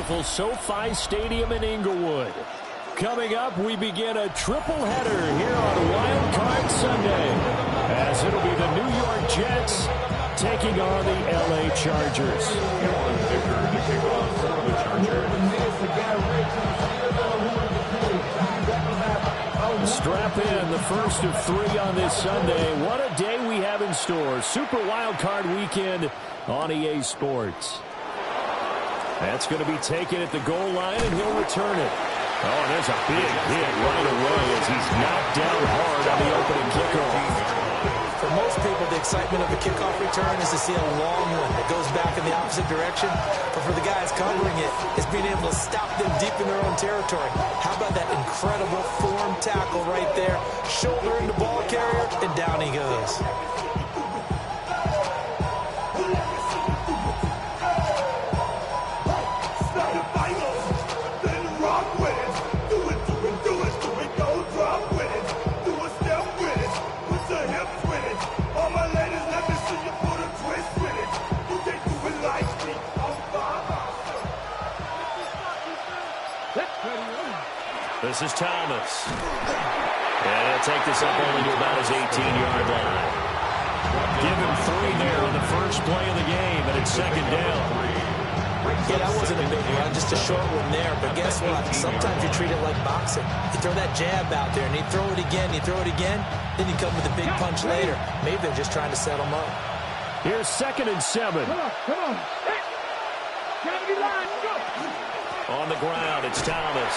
beautiful SoFi Stadium in Inglewood. Coming up, we begin a triple header here on Wild Card Sunday, as it'll be the New York Jets taking on the LA Chargers. Strap in, the first of three on this Sunday. What a day we have in store. Super Wild Card Weekend on EA Sports. That's going to be taken at the goal line, and he'll return it. Oh, there's a big hit right away as he's knocked down hard on the opening kickoff. For most people, the excitement of a kickoff return is to see a long one that goes back in the opposite direction. But for the guys covering it, it's being able to stop them deep in their own territory. How about that incredible form tackle right there? Shouldering the ball carrier, and down he goes. This is Thomas. And he'll take this up only to about his 18-yard line. Give him 3 there on the first play of the game, and it's second down. Yeah, that wasn't a big run, just a short one there. But guess what? Sometimes you treat it like boxing. You throw that jab out there, and you throw it again, then you come with a big punch later. Maybe they're just trying to set him up. Here's 2nd and 7. Come on. On the ground, it's Thomas.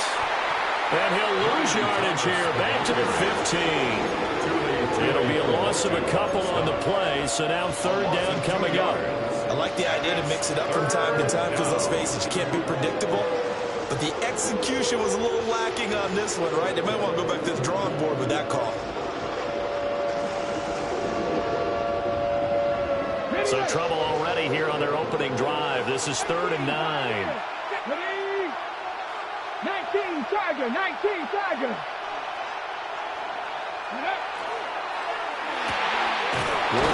And he'll lose yardage here, back to the 15. It'll be a loss of a couple on the play, so now 3rd down coming up. I like the idea to mix it up from time to time because, let's face it, you can't be predictable. But the execution was a little lacking on this one, right? They might want to go back to the drawing board with that call. So trouble already here on their opening drive. This is 3rd and 9. 19 Tiger. Work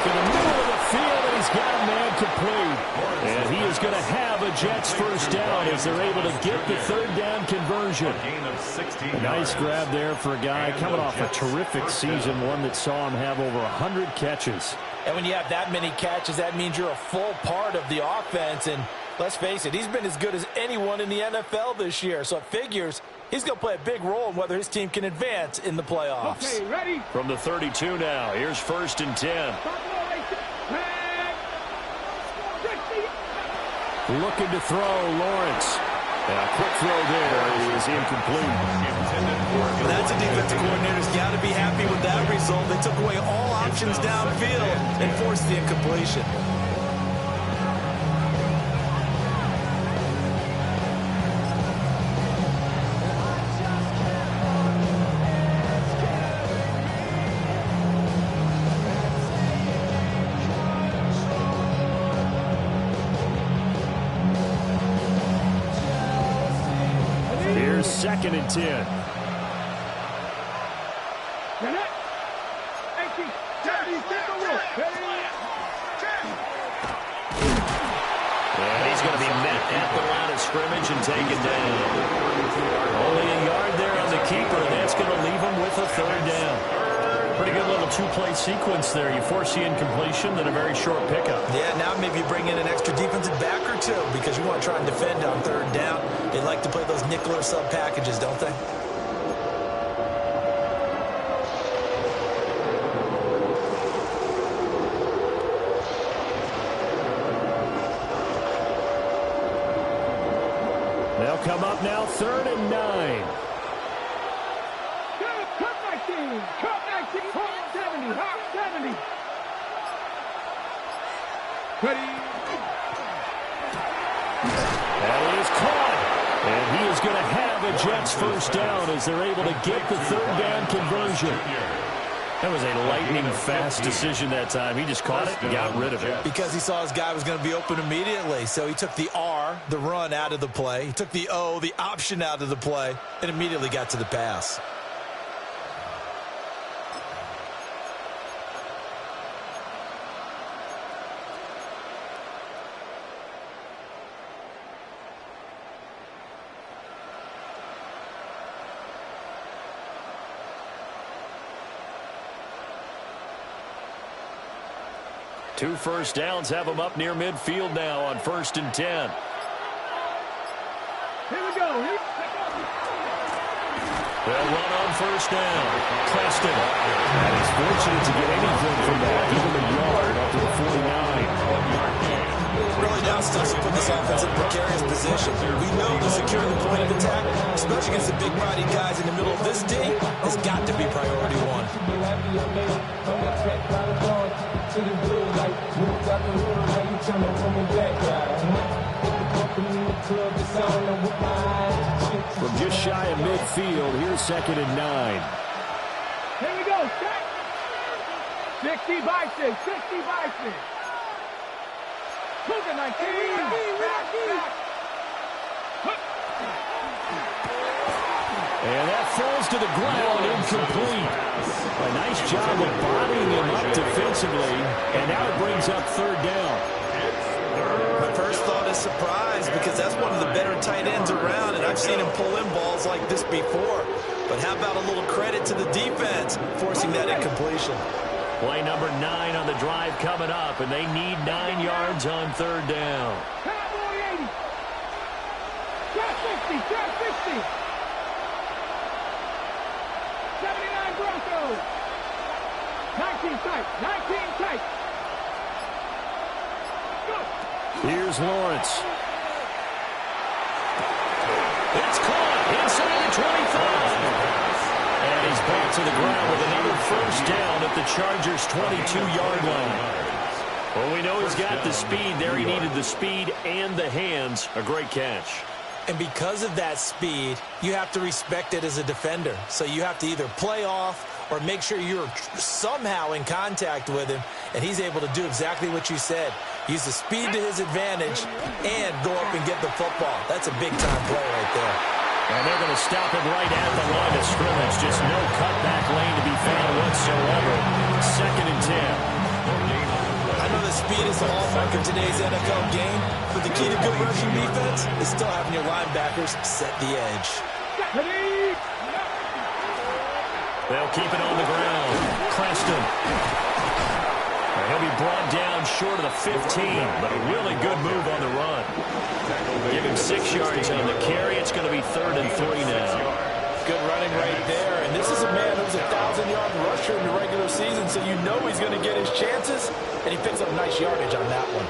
in the middle of the field, and he's got a man complete. And he is going to have a Jets first down as they're able to get the 3rd down conversion. A nice grab there for a guy coming off a terrific season, one that saw him have over 100 catches. And when you have that many catches, that means you're a full part of the offense. And let's face it, he's been as good as anyone in the NFL this year. So it figures he's going to play a big role in whether his team can advance in the playoffs. Okay, ready? From the 32 now, here's 1st and 10. Looking to throw, Lawrence. And a quick throw there is incomplete. That's a defensive coordinator's got to be happy with that result. They took away all options downfield and forced the incompletion. Here's 2nd and 10. And he's going to be met at the line of scrimmage and taken down. Only a yard there on the keeper, and that's going to leave him with a 3rd down. Pretty good little 2-play sequence there. You force the incompletion, then a very short pickup. Yeah, now maybe you bring in an extra defensive back or two because you want to try and defend on 3rd down. They like to play those nickel or sub packages, don't they? They'll come up now, 3rd and 9. Cut 19, 70. Ready? That is caught. And he is going to have a Jets first down as they're able to get the 3rd down conversion. That was a lightning-fast decision that time. He just caught it and got rid of it. Because he saw his guy was going to be open immediately. So he took the R, the run, out of the play. He took the O, the option, out of the play, and immediately got to the pass. 2 first downs have them up near midfield now on 1st and 10. Here we go. They'll run on 1st down. Preston. And he's fortunate to get anything from that. Give him a yard up to the 49. Really now starts to put this offense in a precarious position. We know that securing the point of attack, especially against the big-bodied guys in the middle of this D, has got to be priority one. From just shy of midfield, here's 2nd and 9. Here we go. 60 by 6. 60 by 6. Look at 19. And that falls to the ground, incomplete. A nice job of bodying him up defensively, and now it brings up 3rd down. My first thought is surprise, because that's one of the better tight ends around, and I've seen him pull in balls like this before. But how about a little credit to the defense forcing that incompletion? Play number 9 on the drive coming up, and they need 9 yards on 3rd down. Cowboy 80. Trap 60. Trap 60. 79 Broncos. 19 tight. 19 tight. Go. Here's Lawrence. It's caught inside the 25. And he's back to the ground with another 1st down at the Chargers' 22-yard line. Well, we know he's got the speed there. He needed the speed and the hands. A great catch. And because of that speed, you have to respect it as a defender. So you have to either play off or make sure you're somehow in contact with him, and he's able to do exactly what you said. Use the speed to his advantage and go up and get the football. That's a big-time play right there. And they're going to stop him right at the line of scrimmage. Just no cutback lane to be found whatsoever. 2nd and 10. I know that speed is the hallmark of today's NFL game, but the key to good rushing defense is still having your linebackers set the edge. They'll keep it on the ground. Preston. And he'll be brought down short of the 15, but a really good move on the run. Give him 6 yards on the carry. It's going to be 3rd and 3 now. Good running right there. And this is a man who's a 1,000-yard rusher in the regular season, so you know he's going to get his chances, and he picks up nice yardage on that one.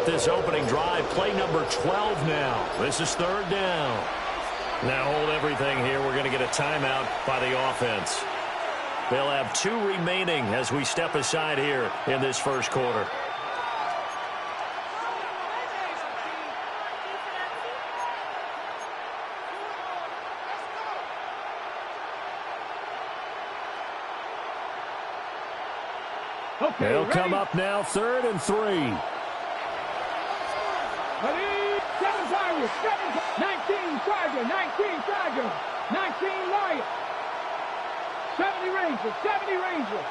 This opening drive, play number 12 now. This is 3rd down. Now hold everything here. We're going to get a timeout by the offense. They'll have 2 remaining as we step aside here in this 1st quarter. Okay, They'll ready? come up now, 3rd and 3. Ready? 7 Pirates, 19 Tiger, 19 Tiger, 19 Lion, 70 Rangers, 70 Rangers,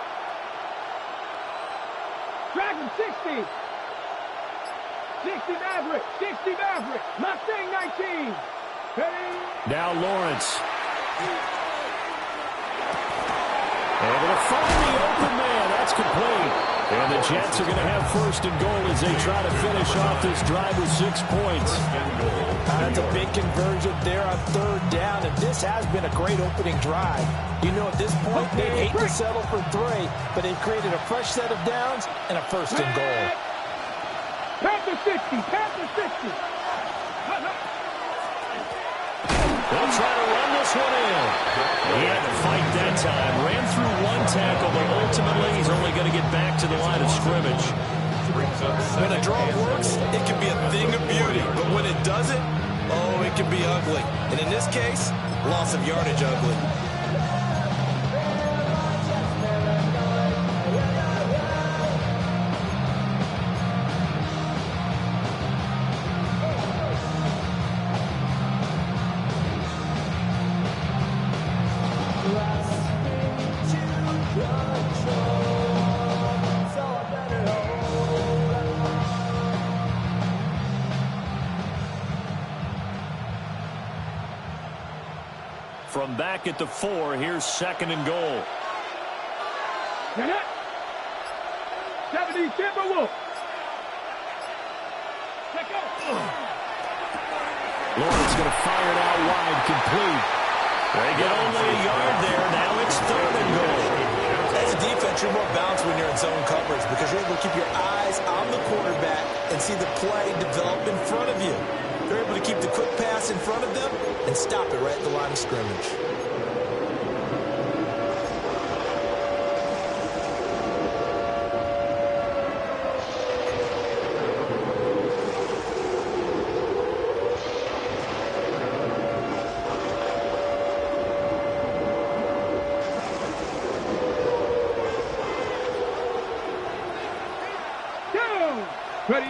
Dragon 60, 60 Maverick, 60 Maverick, Mustang 19. Ready? Now Lawrence. Able to find the open man. That's complete. And the Jets are going to have 1st and goal as they try to finish off this drive with 6 points. That's a big conversion there on 3rd down, and this has been a great opening drive. You know, at this point, they'd hate to settle for 3, but they've created a fresh set of downs and a 1st and goal. Panther 60, Panther 60. They'll try to run this one in. He had to fight that time. Ran through 1 tackle, but ultimately he's only going to get back to the line of scrimmage. When a draw works, it can be a thing of beauty. But when it doesn't, oh, it can be ugly. And in this case, loss of yardage ugly. from back at the 4. Here's 2nd and goal. 70 Timberwolves. Lawrence going to fire it out wide, complete. They get only a yard there. Now it's 3rd and goal. As a defense, you're more balanced when you're in zone coverage because you're able to keep your eyes on the quarterback and see the play develop in front of you. You're able to keep the quick pass in front of them and stop it right at the line of scrimmage. Ready.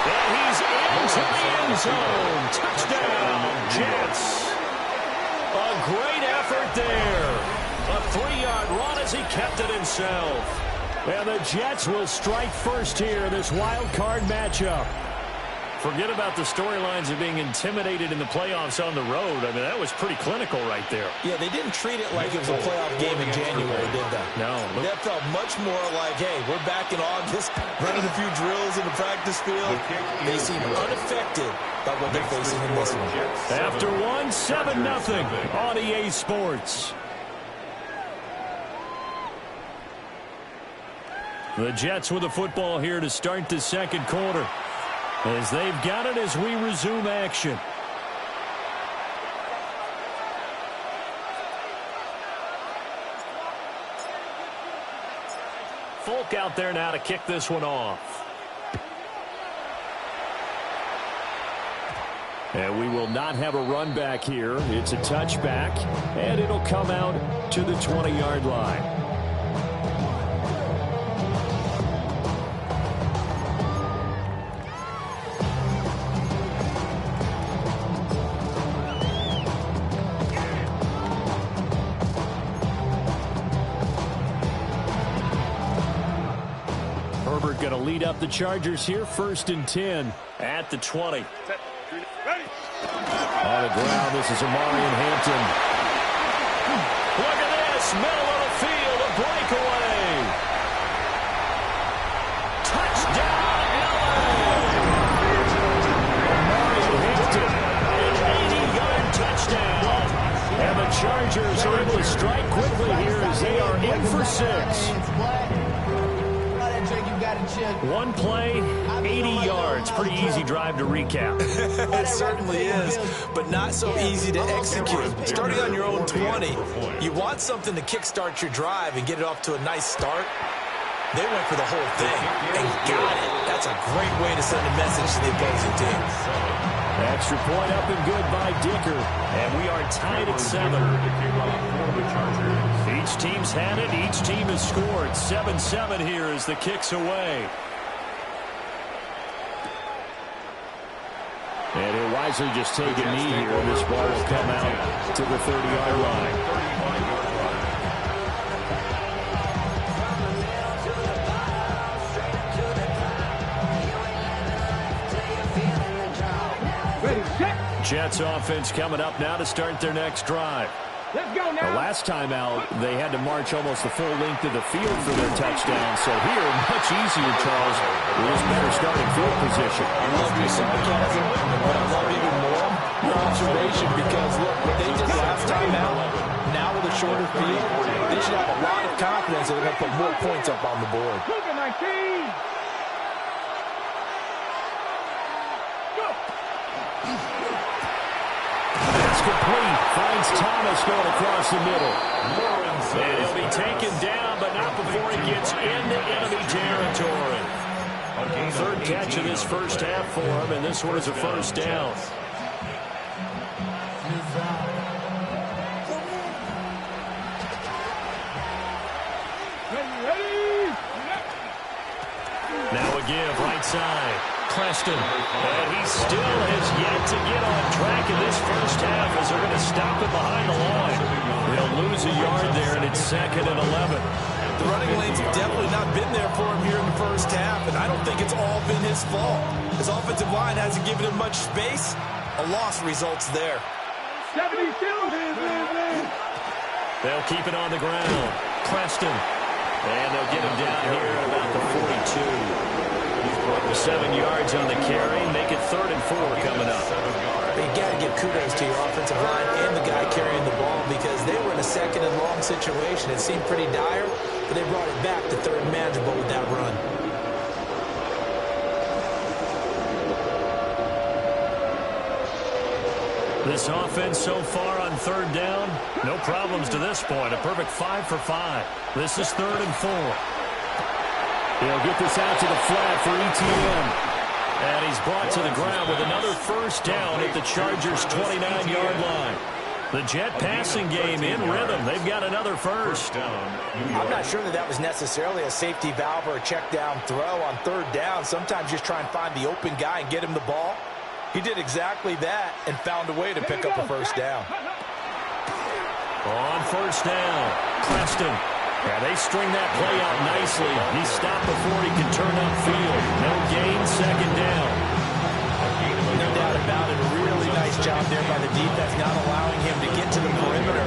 And he's into the end zone. Touchdown, Jets. A great effort there. A 3-yard run as he kept it himself. And the Jets will strike first here in this wild card matchup. Forget about the storylines of being intimidated in the playoffs on the road. I mean, that was pretty clinical right there. Yeah, they didn't treat it like it was a playoff game in January, did they? No. That felt much more like, hey, we're back in August, running a few drills in the practice field. They seem unaffected by what they're facing in this one. After 7-0 on EA Sports. The Jets with the football here to start the 2nd quarter. As they've got it as we resume action. Folk out there now to kick this one off. And we will not have a run back here. It's a touchback, and it'll come out to the 20-yard line. Going to lead up the Chargers here, 1st and 10 at the 20. On the ground, this is Amari and Hampton. Look at this, middle of the field, a breakaway. Touchdown, LA! Amari and Hampton, an 80-yard touchdown. And the Chargers are able to strike quickly here as they are in for 6. One play, 80 yards. Pretty easy drive to recap. It certainly is, but not so easy to execute. Starting on your own 20, you want something to kickstart your drive and get it off to a nice start. They went for the whole thing and got it. That's a great way to send a message to the opposing team. Extra point up and good by Dicker. And we are tied at 7. Each team's had it. Each team has scored. 7-7 here as the kick's away. And he'll wisely just take a knee here. This ball will come out to the 30-yard line. Jets offense coming up now to start their next drive. Let's go now. The last time out, they had to march almost the full length of the field for their touchdown. So here, much easier, Charles, with his better starting field position. I love your sarcasm, but I love even more your observation because, look, what they did last time out, now with a shorter field, they should have a lot of confidence that they're going to put more points up on the board. Cougar 19. Go. That's complete. Finds Thomas going across the middle. And he'll be taken down, but not before he gets into enemy territory. 3rd catch of this first half for him, and this one is a 1st down. Ready. Now a give, right side. Cleston, and he still has yet to get on track in this first half as they're going to stop it behind the line. They'll lose a yard there, and it's 2nd and 11. The running lane's definitely not been there for him here in the first half, and I don't think it's all been his fault. His offensive line hasn't given him much space. A loss results there. 72. They'll keep it on the ground. Preston. And they'll get him down here at about the 42. 7 yards on the carry. Make it 3rd and 4 coming up. You got to give kudos to your offensive line and the guy carrying the ball because they were in a 2nd and long situation. It seemed pretty dire, but they brought it back to 3rd and manageable with that run. This offense so far on 3rd down, no problems to this point. A perfect 5 for 5. This is 3rd and 4. He'll get this out to the flat for ETN. And he's brought to the ground with another 1st down at the Chargers' 29-yard line. The Jet passing game in rhythm. They've got another 1st. I'm not sure that was necessarily a safety valve or a check down throw on 3rd down. Sometimes just try and find the open guy and get him the ball. He did exactly that and found a way to pick up a 1st down. On 1st down, Preston. Yeah, they string that play out nicely. He stopped before he could turn upfield. No gain, 2nd down. No doubt about it. A really nice job there by the defense, not allowing him to get to the perimeter.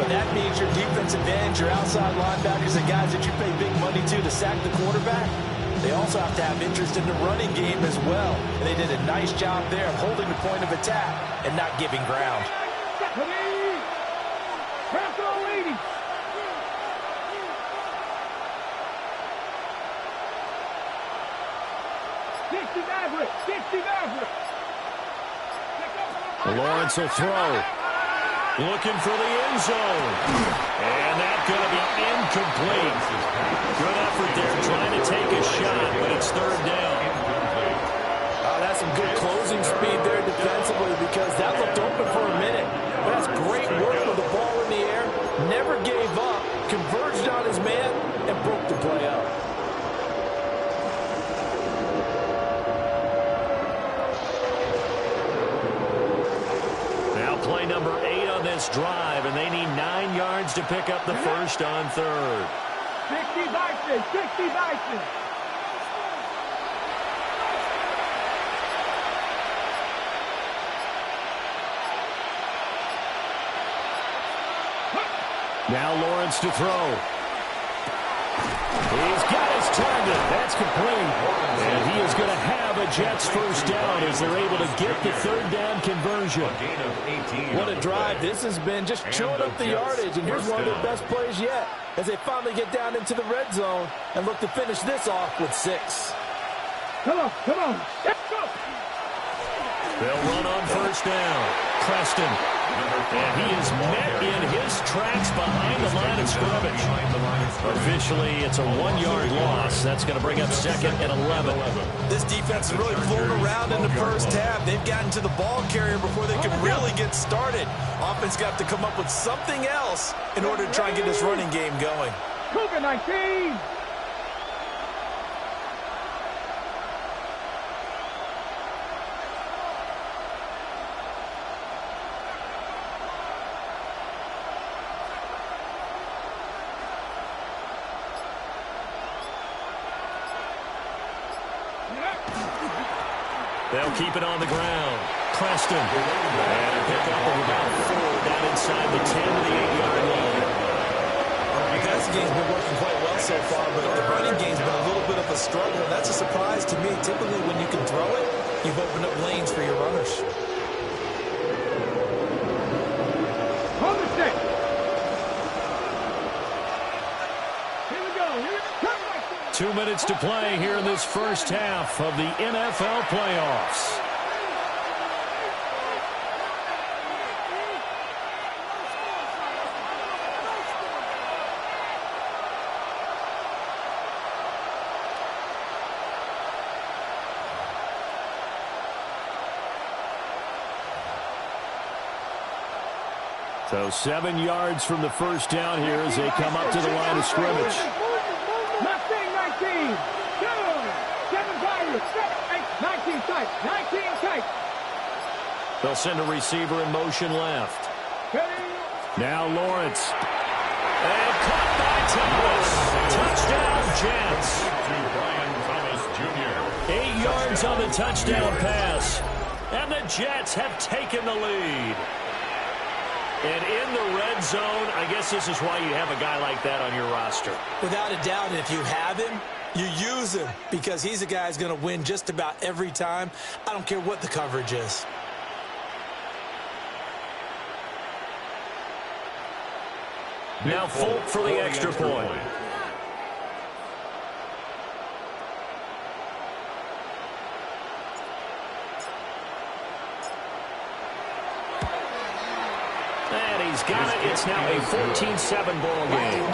But that means your defensive ends, your outside linebackers, the guys that you pay big money to sack the quarterback, they also have to have interest in the running game as well. And they did a nice job there of holding the point of attack and not giving ground. 60 Maverick. 60 Maverick. Lawrence will throw. Looking for the end zone. And that's going to be incomplete. Good effort there trying to take a shot, but it's 3rd down. That's some good closing speed there defensively because that looked open for a minute. But that's great work with the ball in the air. Never gave up, converged on his man, and broke the play up. Play number 8 on this drive, and they need 9 yards to pick up the 1st on 3rd. 60 Bison, 60 Bison. Now Lawrence to throw. He's got his target. That's complete. And he is going to have a Jets 1st down as they're able to get the 3rd down conversion. What a drive this has been, just chewing up the yardage. And here's one of their best plays yet as they finally get down into the red zone and look to finish this off with 6. Come on, come on. Let's go. They'll run on 1st down. Preston. And he is met in his tracks behind the line of scrimmage. Officially, it's a 1-yard loss. That's going to bring up 2nd and 11. This defense is really flown around in the 1st half. They've gotten to the ball carrier before they can really get started. Offense got to come up with something else in order to try and get this running game going. Cougar 19. They'll keep it on the ground. Preston. And a pickup of about 4 down inside the 10 to the 8-yard line. The passing game's been working quite well so far, but the running game's been a little bit of a struggle. And that's a surprise to me. Typically, when you can throw it, you've opened up lanes for your runners. Hold the stick. Here we go. 2 minutes to play here in this 1st half of the NFL playoffs. So 7 yards from the 1st down here as they come up to the line of scrimmage. Mustang 19. 7 Pirates. 19 tight. 19 tight. They'll send a receiver in motion left. Now Lawrence. And caught by Thomas. Touchdown, Jets. 8 yards on the touchdown pass. And the Jets have taken the lead. And in the red zone, I guess this is why you have a guy like that on your roster. Without a doubt, if you have him, you use him because he's a guy who's going to win just about every time. I don't care what the coverage is. Now Folk for the extra point. And he's got it. It's now a 14-7 ball game.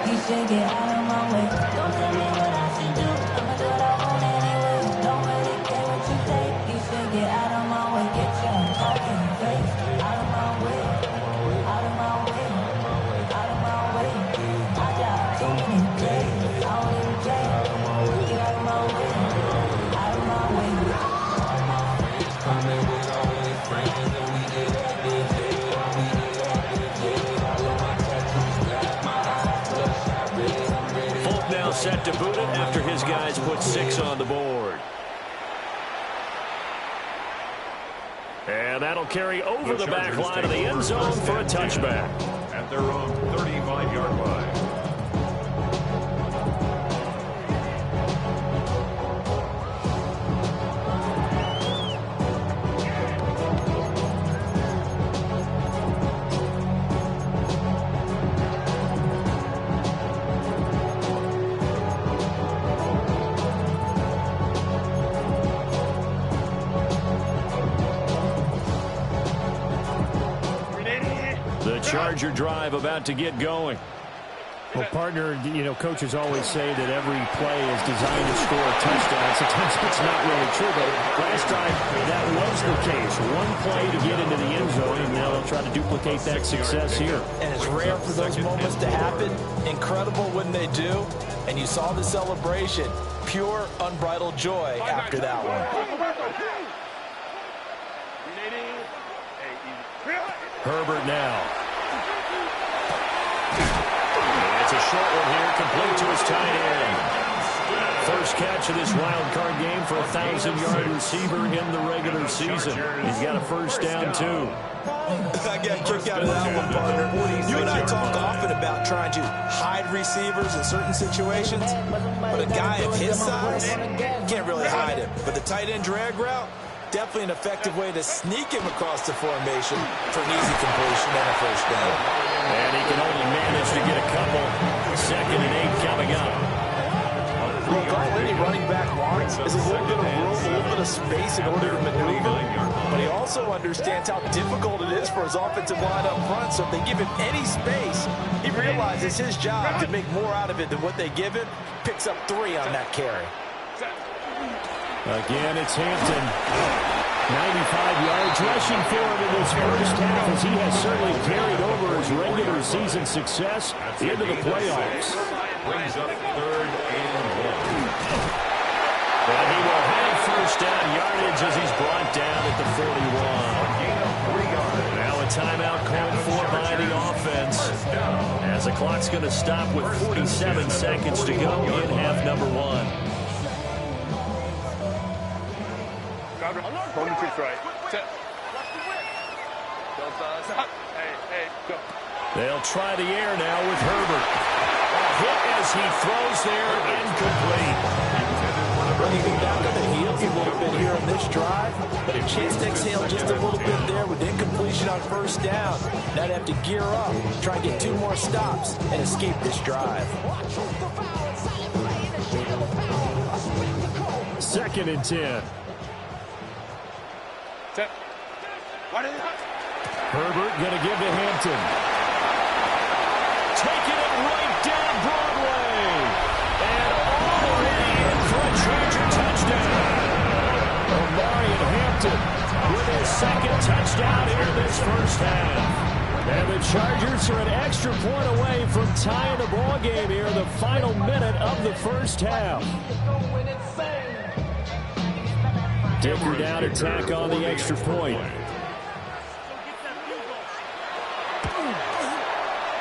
You should get out of my way. Don't tell me what I should do. I'ma do what I want anyway. Don't really care what you think. You should get out of my way. Get your talking face out of my way. Out of my way. Out of my way. I got too many days. I don't even care. Get out of my way. Out of my way. Coming with all his friends and we did that big day. Folk now set to boot it after his guys put 6 on the board. And that'll carry over the back line of the end zone for a touchback. At their own 35-yard line. Charger drive about to get going. Well, partner, coaches always say that every play is designed to score a touchdown. Sometimes it's not really true, but last drive, that was the case. One play to get into the end zone, and now they'll try to duplicate that success here. And it's rare for those moments to happen. Incredible when they do. And you saw the celebration. Pure, unbridled joy after that one. Herbert now. It's a short one here, complete to his tight end. First catch of this wild card game for a 1,000-yard receiver in the regular season. He's got a first down, too. I got a kick out of that one, partner. You and I talk often about trying to hide receivers in certain situations, but a guy of his size can't really hide him. But the tight end drag route, definitely an effective way to sneak him across the formation for an easy completion and a first down. And he can only manage to get a couple. 2nd and 8 coming up. Look, all any running back wants is a little bit of room, a little bit of space in order to maneuver. But he also understands how difficult it is for his offensive line up front. So if they give him any space, he realizes his job to make more out of it than what they give him. Picks up 3 on that carry. Again, it's Hampton. 95 yards rushing for him in this first half, as he has certainly carried over his regular season success into the playoffs. Brings up 3rd and 1. And he will have first down yardage as he's brought down at the 41. Now a timeout called for by the offense, as the clock's going to stop with 47 seconds to go in half number 1. Hold the pitch right. Set. Stop. Hey, go. They'll try the air now with Herbert. Hit as he throws there, incomplete. Running back on the heels a little bit here on this drive, but a chance to exhale just a little bit there with incompletion on first down. Now they have to gear up, try and get 2 more stops, and escape this drive. 2nd and 10. Set. Herbert going to give to Hampton. Taking it right down Broadway. And already in for a Charger touchdown. Omarion Hampton with his 2nd touchdown here this first half. And the Chargers are an extra point away from tying the ball game here in the final minute of the first half. Dicker down attack on the extra point.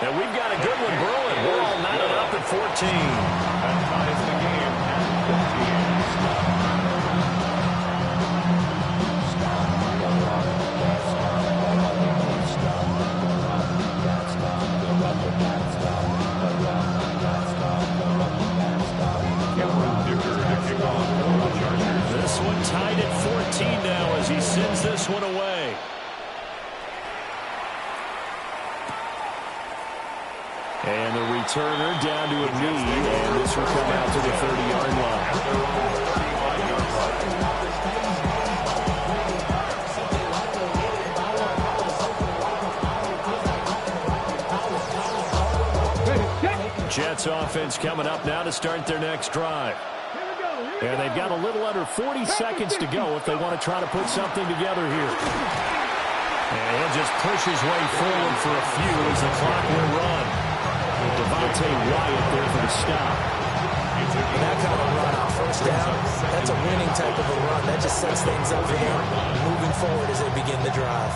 And we've got a good one brewing. We're all knotted up at 14. That ties the game at 15. sends this one away. And the returner down to a knee, and this will come out to the 30-yard line. Jets offense coming up now to start their next drive. And they've got a little under 40 seconds to go if they want to try to put something together here. And he'll just push his way forward for a few as the clock will run. Devontae Wyatt there for the stop. That kind of run on first down, that's a winning type of a run. That just sets things up for them moving forward as they begin the drive.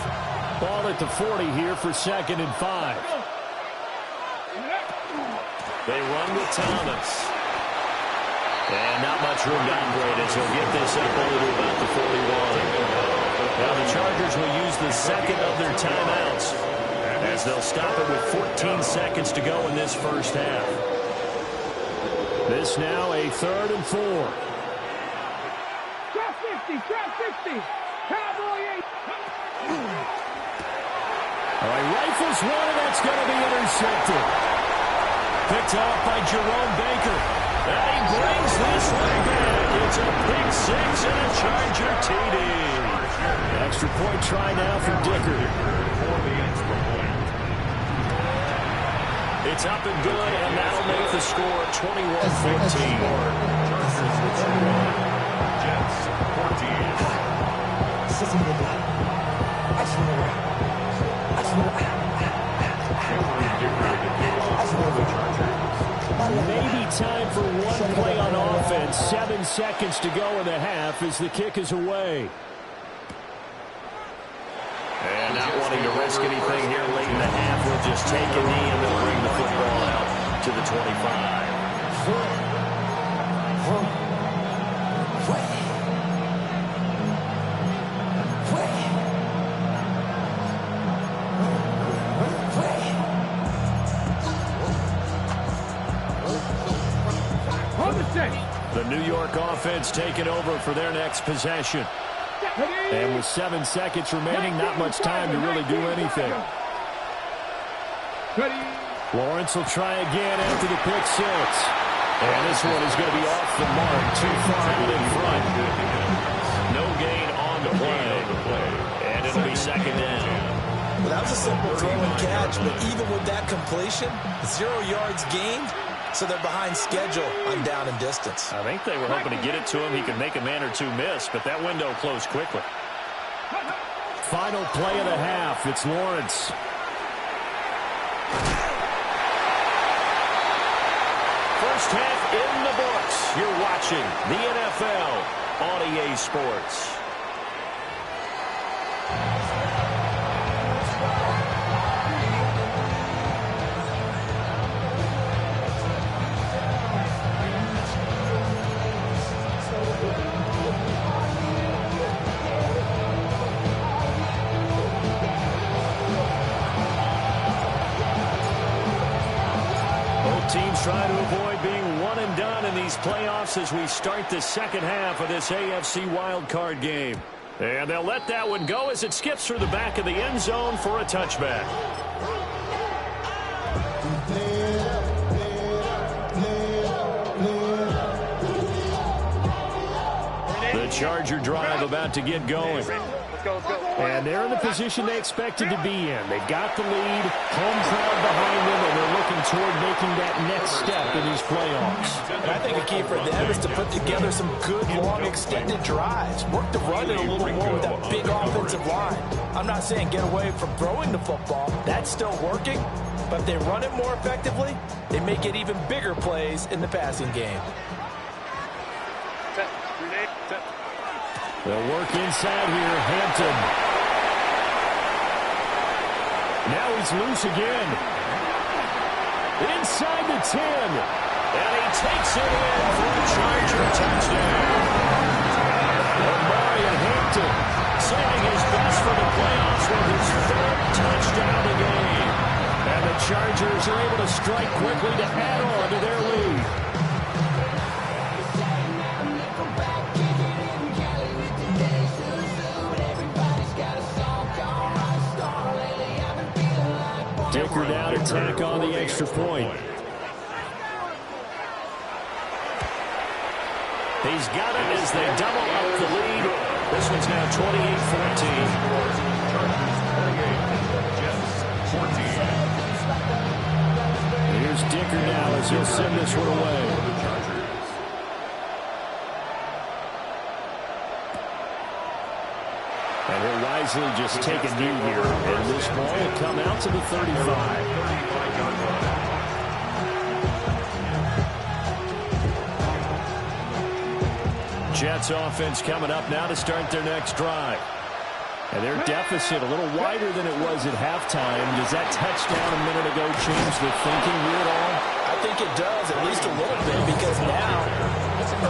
Ball at the 40 here for 2nd and 5. They run with Thomas. And not much room to operate as he'll get this up only to about the 41. Now the Chargers will use the second of their timeouts as they'll stop it with 14 seconds to go in this first half. This now a 3rd and 4. Trap 50, trap 50. Cowboy 8. All right, rifles one, and that's going to be intercepted. Picked off by Jerome Baker. And he brings this one back. It's a pick 6 and a Charger TD. Extra point try now for Dicker. It's up and good, and that'll make the score 21-14. Jets 14. Maybe time for one play on offense. 7 seconds to go in the half as the kick is away. And not wanting to risk anything here late in the half, we'll just take a knee and they'll bring the football out to the 25. The New York offense taking over for their next possession. And with 7 seconds remaining, not much time to really do anything. Lawrence will try again after the pick 6. And this one is going to be off the mark, too far out in front. No gain on the play. And it'll be 2nd down. Well, that was a simple throw and catch, but even with that completion, 0 yards gained, so they're behind schedule on down and distance. I think they were hoping to get it to him. He could make a man or two miss, but that window closed quickly. Final play of the half. It's Lawrence. First half in the books. You're watching the NFL on EA Sports. Teams try to avoid being one and done in these playoffs as we start the second half of this AFC wildcard game. And they'll let that one go as it skips through the back of the end zone for a touchback. The Charger drive about to get going. And they're in the position they expected to be in. They've got the lead, home crowd behind them, and they're looking toward making that next step in these playoffs. And I think a key for them is to put together some good, long, extended drives. Work the run in a little more with that big offensive line. I'm not saying get away from throwing the football. That's still working. But if they run it more effectively, they may get even bigger plays in the passing game. They'll work inside here, Hampton. Now he's loose again. Inside the 10. And he takes it in for a Charger touchdown. Marion Hampton saving his best for the playoffs with his 3rd touchdown of the game. And the Chargers are able to strike quickly to add on to their lead. extra point. He's got it as they double up the lead. This one's now 28-14. Here's Dicker now as he'll send this one away. And he'll wisely just take a knee here. And this ball will come out to the 35. Jets offense coming up now to start their next drive. And their deficit a little wider than it was at halftime. Does that touchdown a minute ago change the thinking here at all? I think it does, at least a little bit, because now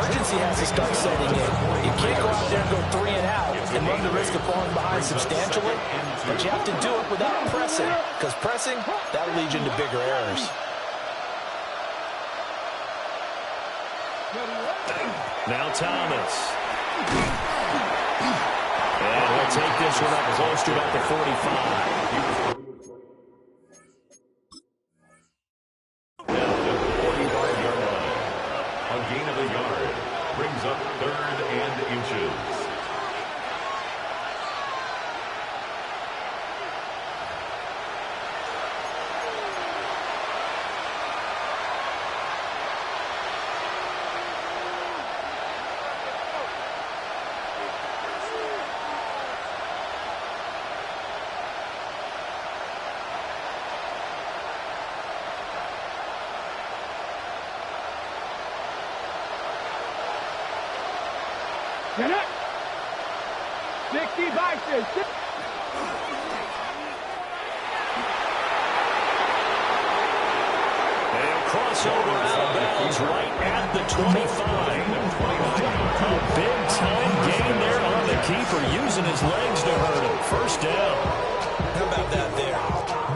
urgency has to start setting in. You can't go out there and go 3 and out and run the risk of falling behind substantially, but you have to do it without pressing, because pressing, that'll lead you into bigger errors. Now Thomas. And he'll take this one up close to about the 45. Down to the 45-yard line. A gain of a yard brings up 3rd and inches. Get it. 60 boxes. They'll cross over out of bounds right at the 25. A big-time gain there on the keeper, using his legs to hurt him. First down. How about that there?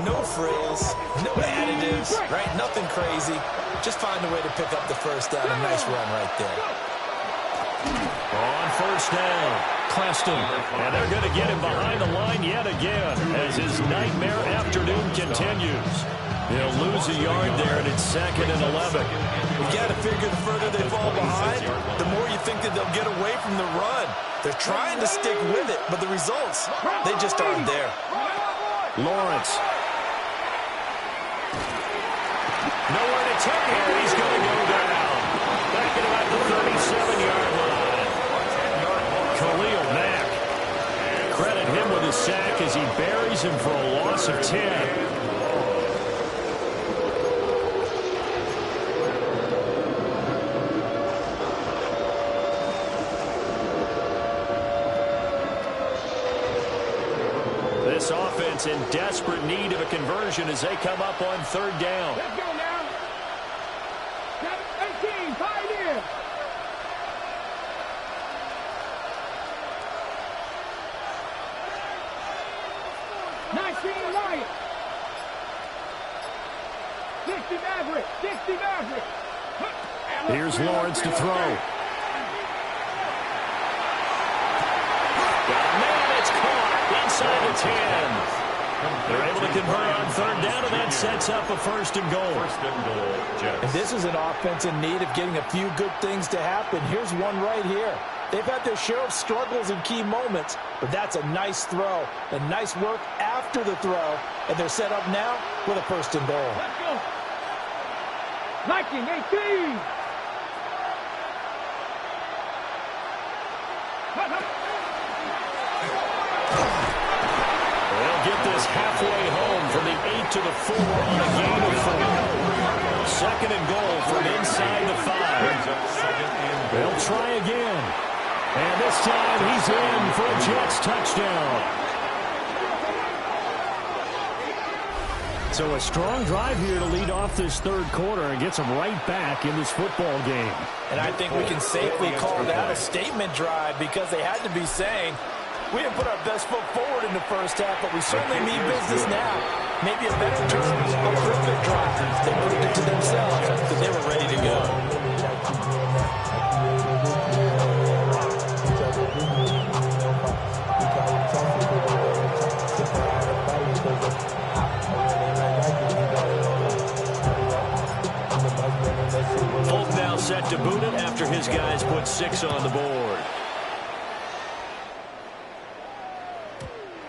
No frills, no additives, right? Nothing crazy. Just find a way to pick up the first down. A nice run right there. On first down, Cleston. And they're going to get him behind the line yet again as his nightmare afternoon continues. They'll lose a yard there, and it's 2nd and 11. You got to figure the further they fall behind, the more you think that they'll get away from the run. They're trying to stick with it, but the results, they just aren't there. Lawrence. Nowhere to turn here. He's going to go down. Back at about the 37-yard line. Khalil Mack. Credit him with a sack as he buries him for a loss of 10. This offense in desperate need of a conversion as they come up on 3rd down. Let's go now. 18, tied in. Lions. 60 Maverick. 60 Maverick. Here's Lawrence to throw. Got a man, it's caught inside the 10. They're able to convert on 3rd down, and that sets up a 1st and goal. And this is an offense in need of getting a few good things to happen. Here's one right here. They've had their share of struggles in key moments, but that's a nice throw and nice work after the throw, and they're set up now with a 1st and goal. Let's go. Viking 18. They'll get this halfway home from the 8 to the 4 on a gain of 4. 2nd and goal from inside the 5. They'll try again. And this time he's in for a Jets touchdown. So a strong drive here to lead off this 3rd quarter and gets them right back in this football game. And I think we can safely call that a statement drive because they had to be saying, we didn't put our best foot forward in the 1st half, but we certainly mean business now. Maybe a better term, a perfect drive. They proved it to themselves that they were ready to go. to boot it after his guys put 6 on the board.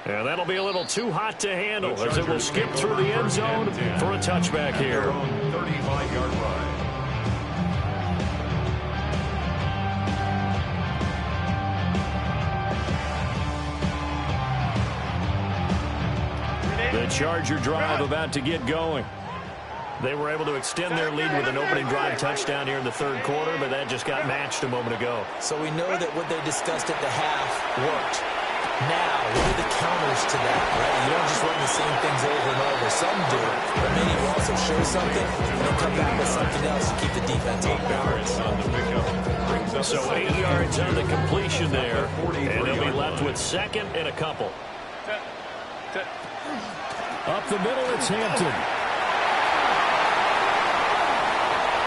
And that'll be a little too hot to handle as it will skip through the end zone for a touchback here. 35-yard line. The Charger drive about to get going. They were able to extend their lead with an opening drive touchdown here in the third quarter, but that just got matched a moment ago. So we know that what they discussed at the half worked. Now, what are the counters to that, right? You don't just run the same things over and over. Some do, but many will also show something and then come back with something else to keep the defense on balance. So 8 yards on the completion there, and they'll be left with second and a couple. Up the middle, it's Hampton.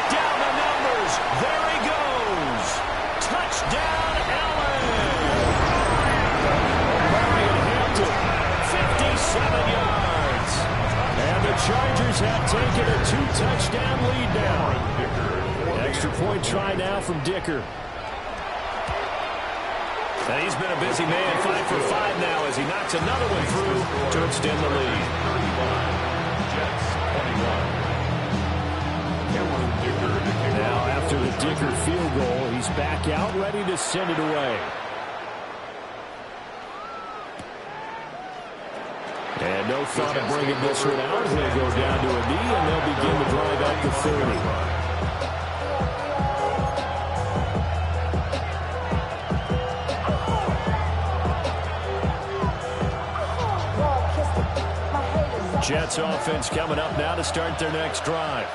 Down the numbers. There he goes. Touchdown, Allen. Marion Hampton, 57 yards. And the Chargers have taken a 2-touchdown lead now. Extra point try now from Dicker. And he's been a busy man, 5 for 5 now as he knocks another one through to extend the lead. 31, Jets 21. Now after the Dicker field goal, he's back out ready to send it away. And no thought of bringing this one out. He'll go down to a knee, and they'll begin the drive at the 30. Jets offense coming up now to start their next drive.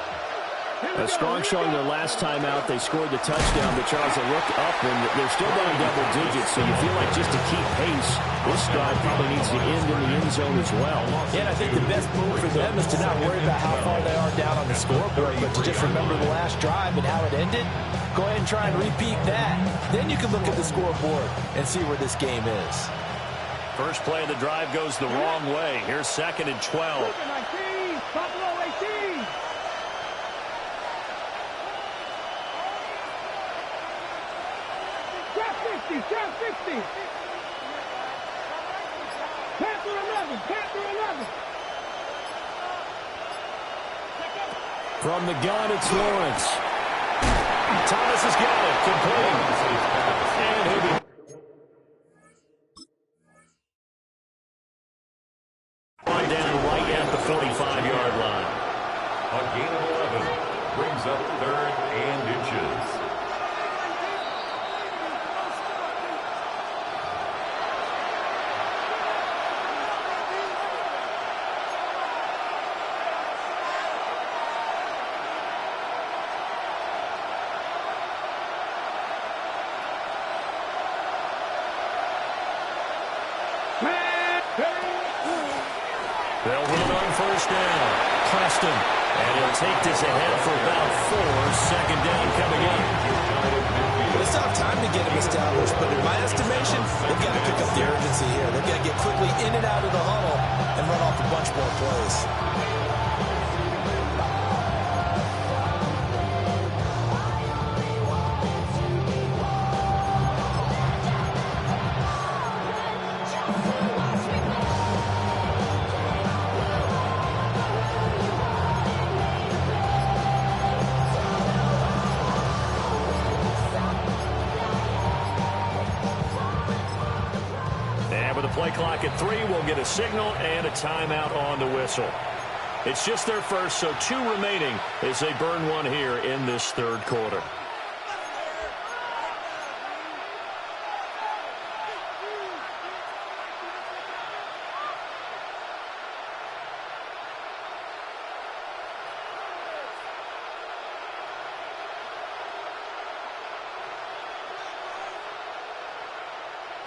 A strong showing their last time out. They scored the touchdown, but Charles, they look up, and they're still down double digits, so you feel like just to keep pace, this drive probably needs to end in the end zone as well. Yeah, and I think the best move for them is to not worry about how far they are down on the scoreboard, but to just remember the last drive and how it ended. Go ahead and try and repeat that. Then you can look at the scoreboard and see where this game is. First play of the drive goes the wrong way. Here's 2nd and 12. 19, Buffalo 18. Trap 50, trap 50. Panther 11, Panther 11. From the gun, it's Lawrence. Thomas has got it. Complete. And he'll be down right at the 45-yard line. A gain of 11 brings up 3rd and inches. They'll run on first down. Preston. And he'll take this ahead for about 4. Second down coming up. But it's not time to get him established, but in my estimation, they've got to pick up the urgency here. They've got to get quickly in and out of the huddle and run off a bunch more plays. Play clock at 3. We'll get a signal and a timeout on the whistle. It's just their first, so 2 remaining as they burn one here in this third quarter.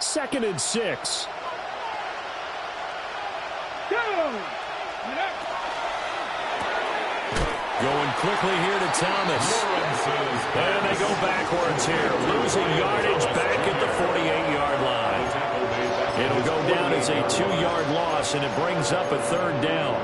Second and 6. Going quickly here to Thomas. And they go backwards here. Losing yardage back at the 48-yard line. It'll go down as a 2-yard loss, and it brings up a 3rd down.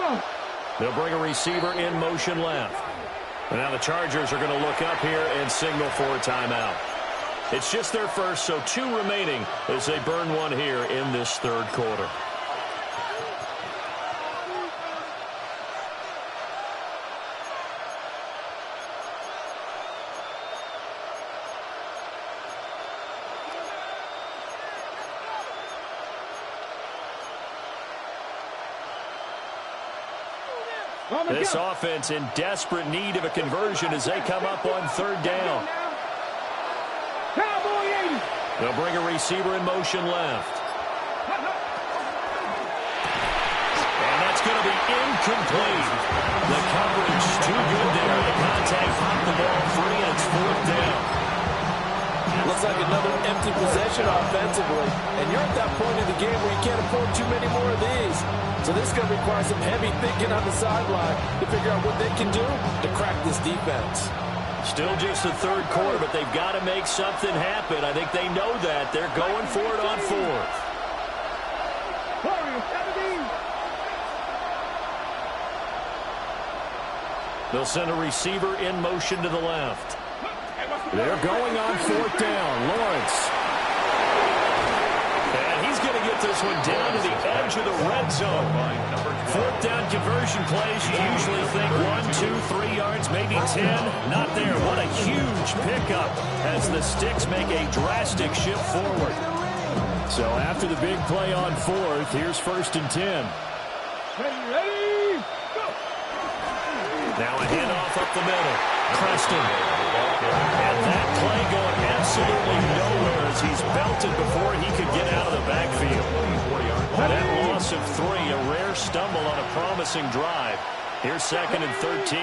Come on. They'll bring a receiver in motion left. And now the Chargers are going to look up here and signal for a timeout. It's just their first, so 2 remaining as they burn one here in this third quarter. This offense in desperate need of a conversion as they come up on third down. Cowboy 80. They'll bring a receiver in motion left. And that's going to be incomplete. The coverage too good there. The contact popped the ball free, and it's fourth down. Looks like another empty possession offensively. And you're at that point in the game where you can't afford too many more of these. So this is going to require some heavy thinking on the sideline to figure out what they can do to crack this defense. Still just the third quarter, but they've got to make something happen. I think they know that. They're going for it on fourth. They'll send a receiver in motion to the left. They're going on fourth down. Lawrence. And he's going to get this one down to the edge of the red zone. Fourth down conversion plays, you usually think 1, 2, 3 yards, maybe 10. Not there. What a huge pickup as the Sticks make a drastic shift forward. So after the big play on fourth, here's 1st and 10. Ready, go. Now a handoff up the middle. Preston. And that play going absolutely nowhere as he's belted before he could get out of the backfield. That loss of 3, a rare stumble on a promising drive. Here's 2nd and 13.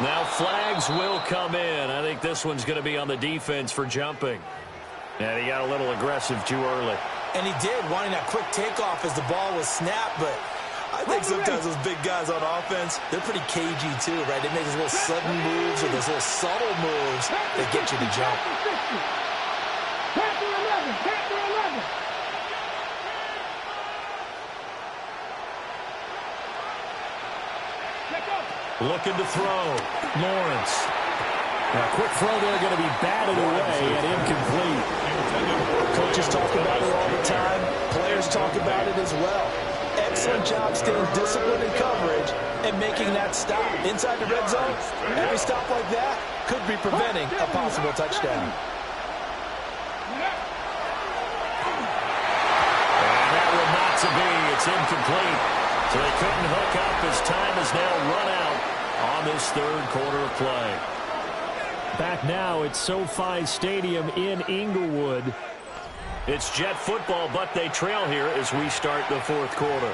Now flags will come in. I think this one's going to be on the defense for jumping. And he got a little aggressive too early. And he did, wanting that quick takeoff as the ball was snapped, but I think sometimes those big guys on offense, they're pretty cagey too, right? They make those little sudden moves or those little subtle moves that get you to jump. Chapter 11, chapter 11. Looking to throw. Lawrence. Now, quick throw there going to be batted away and incomplete. Coaches talk about it all the time. Players talk about it as well. Excellent job staying disciplined in coverage and making that stop. Inside the red zone, every stop like that could be preventing a possible touchdown. And that will not to be. It's incomplete. So they couldn't hook up as time has now run out on this third quarter of play. Back now at SoFi Stadium in Inglewood. It's Jet football, but they trail here as we start the fourth quarter.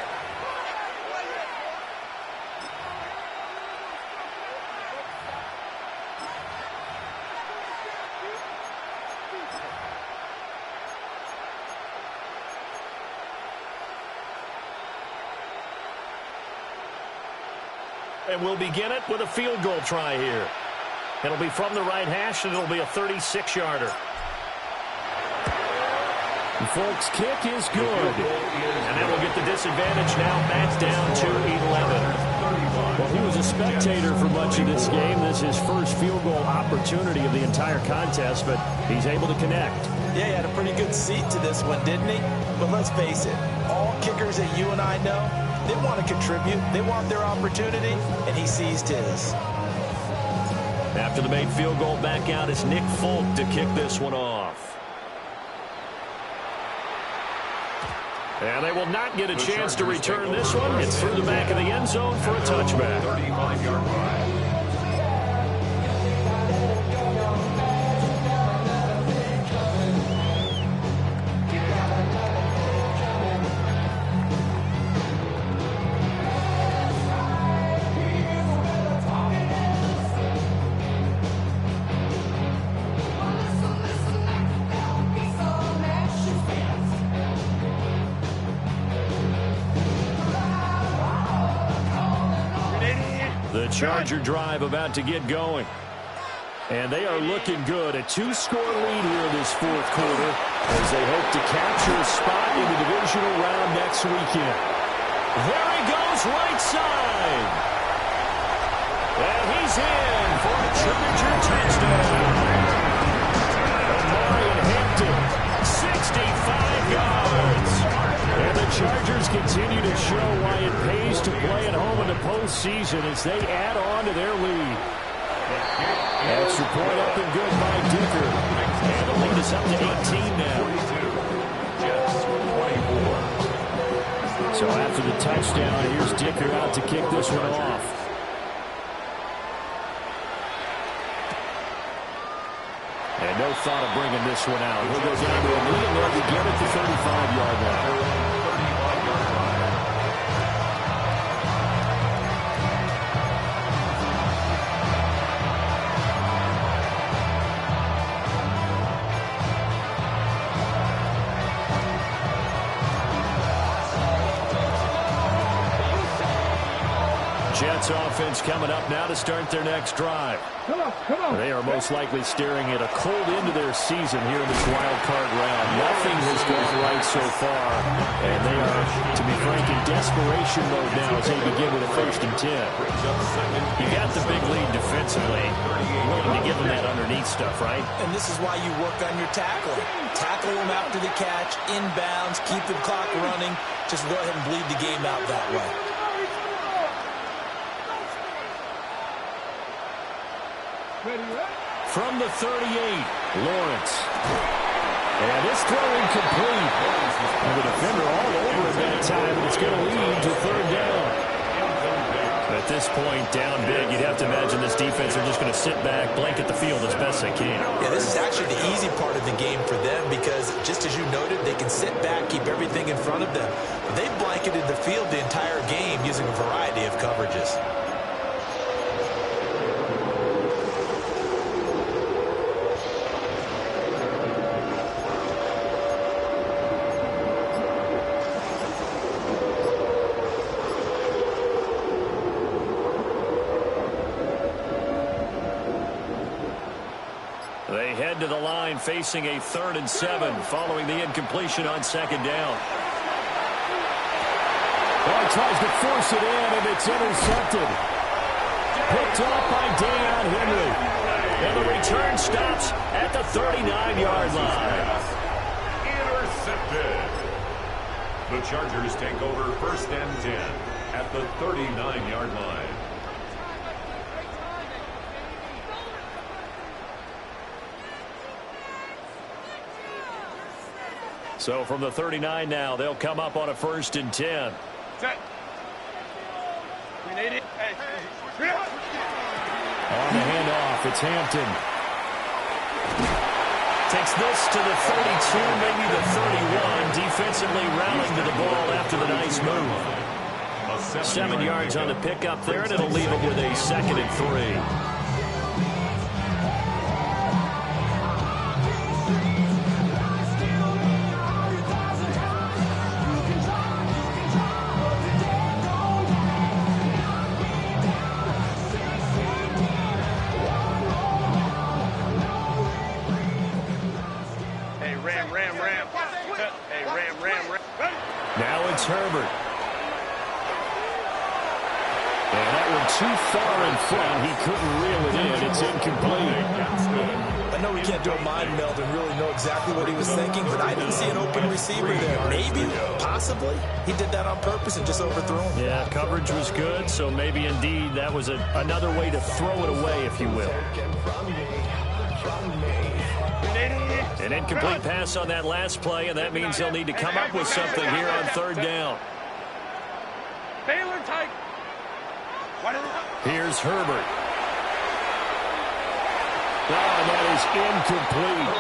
And we'll begin it with a field goal try here. It'll be from the right hash, and it'll be a 36-yarder. The Folks' kick is good. And that will get the disadvantage now back down to 11. Well, he was a spectator for much of this game. This is his first field goal opportunity of the entire contest, but he's able to connect. Yeah, he had a pretty good seat to this one, didn't he? But let's face it, all kickers that you and I know, they want to contribute. They want their opportunity, and he seized his. After the made field goal, back out is Nick Folk to kick this one off. And they will not get a chance to return this one. It's through the back of the end zone for a touchback. 35-yard line. Charger drive about to get going. And they are looking good. A 2-score lead here in this fourth quarter as they hope to capture a spot in the divisional round next weekend. There he goes, right side. And he's in for a Charger touchdown. Marion Hampton, 65 yards. And the Chargers continue to show why it pays to play at home in the postseason as they add on to their lead. Extra point up and good by Dicker. And the lead is up to 18 now. So after the touchdown, here's Dicker out to kick this one off. And no thought of bringing this one out. He'll go down to a knee and they'll begin at the 35-yard line. Jets offense coming up now to start their next drive. Come on. They are most likely staring at a cold end of their season here in this wild card round. Nothing has gone right so far, and they are, to be frank, in desperation mode now as they begin with a 1st and 10. You got the big lead defensively. Willing to give them that underneath stuff, right? And this is why you work on your tackling. Tackle them after the catch, inbounds, keep the clock running. Just go ahead and bleed the game out that way. From the 38, Lawrence. And this throw incomplete. And the defender all over it that time, and it's going to lead to 3rd down. At this point, down big, you'd have to imagine this defense are just going to sit back, blanket the field as best they can. Yeah, this is actually the easy part of the game for them because, just as you noted, they can sit back, keep everything in front of them. They've blanketed the field the entire game using a variety of coverages. They head to the line facing a 3rd and 7 following the incompletion on 2nd down. Oh, he tries to force it in, and it's intercepted. Picked off by Deion Henry. And the return stops at the 39-yard line. Intercepted. The Chargers take over 1st and 10 at the 39-yard line. So from the 39 now, they'll come up on a 1st and 10. Set. We need it. Hey. On the handoff, it's Hampton. Takes this to the 32, maybe the 31. Defensively rallying to the ball after the nice move. 7 yards on the pickup there, and it'll leave them with a 2nd and 3. Now it's Herbert. And that one too far in front. He couldn't reel it in. It's incomplete. I know we can't do a mind meld and really know exactly what he was thinking, but I didn't see an open receiver there. Maybe, possibly, he did that on purpose and just overthrew him. Yeah, coverage was good, so maybe indeed that was another way to throw it away, if you will. An incomplete pass on that last play, and that means they'll need to come up with something here on 3rd down. Baylor tight. Here's Herbert. Oh, that is incomplete.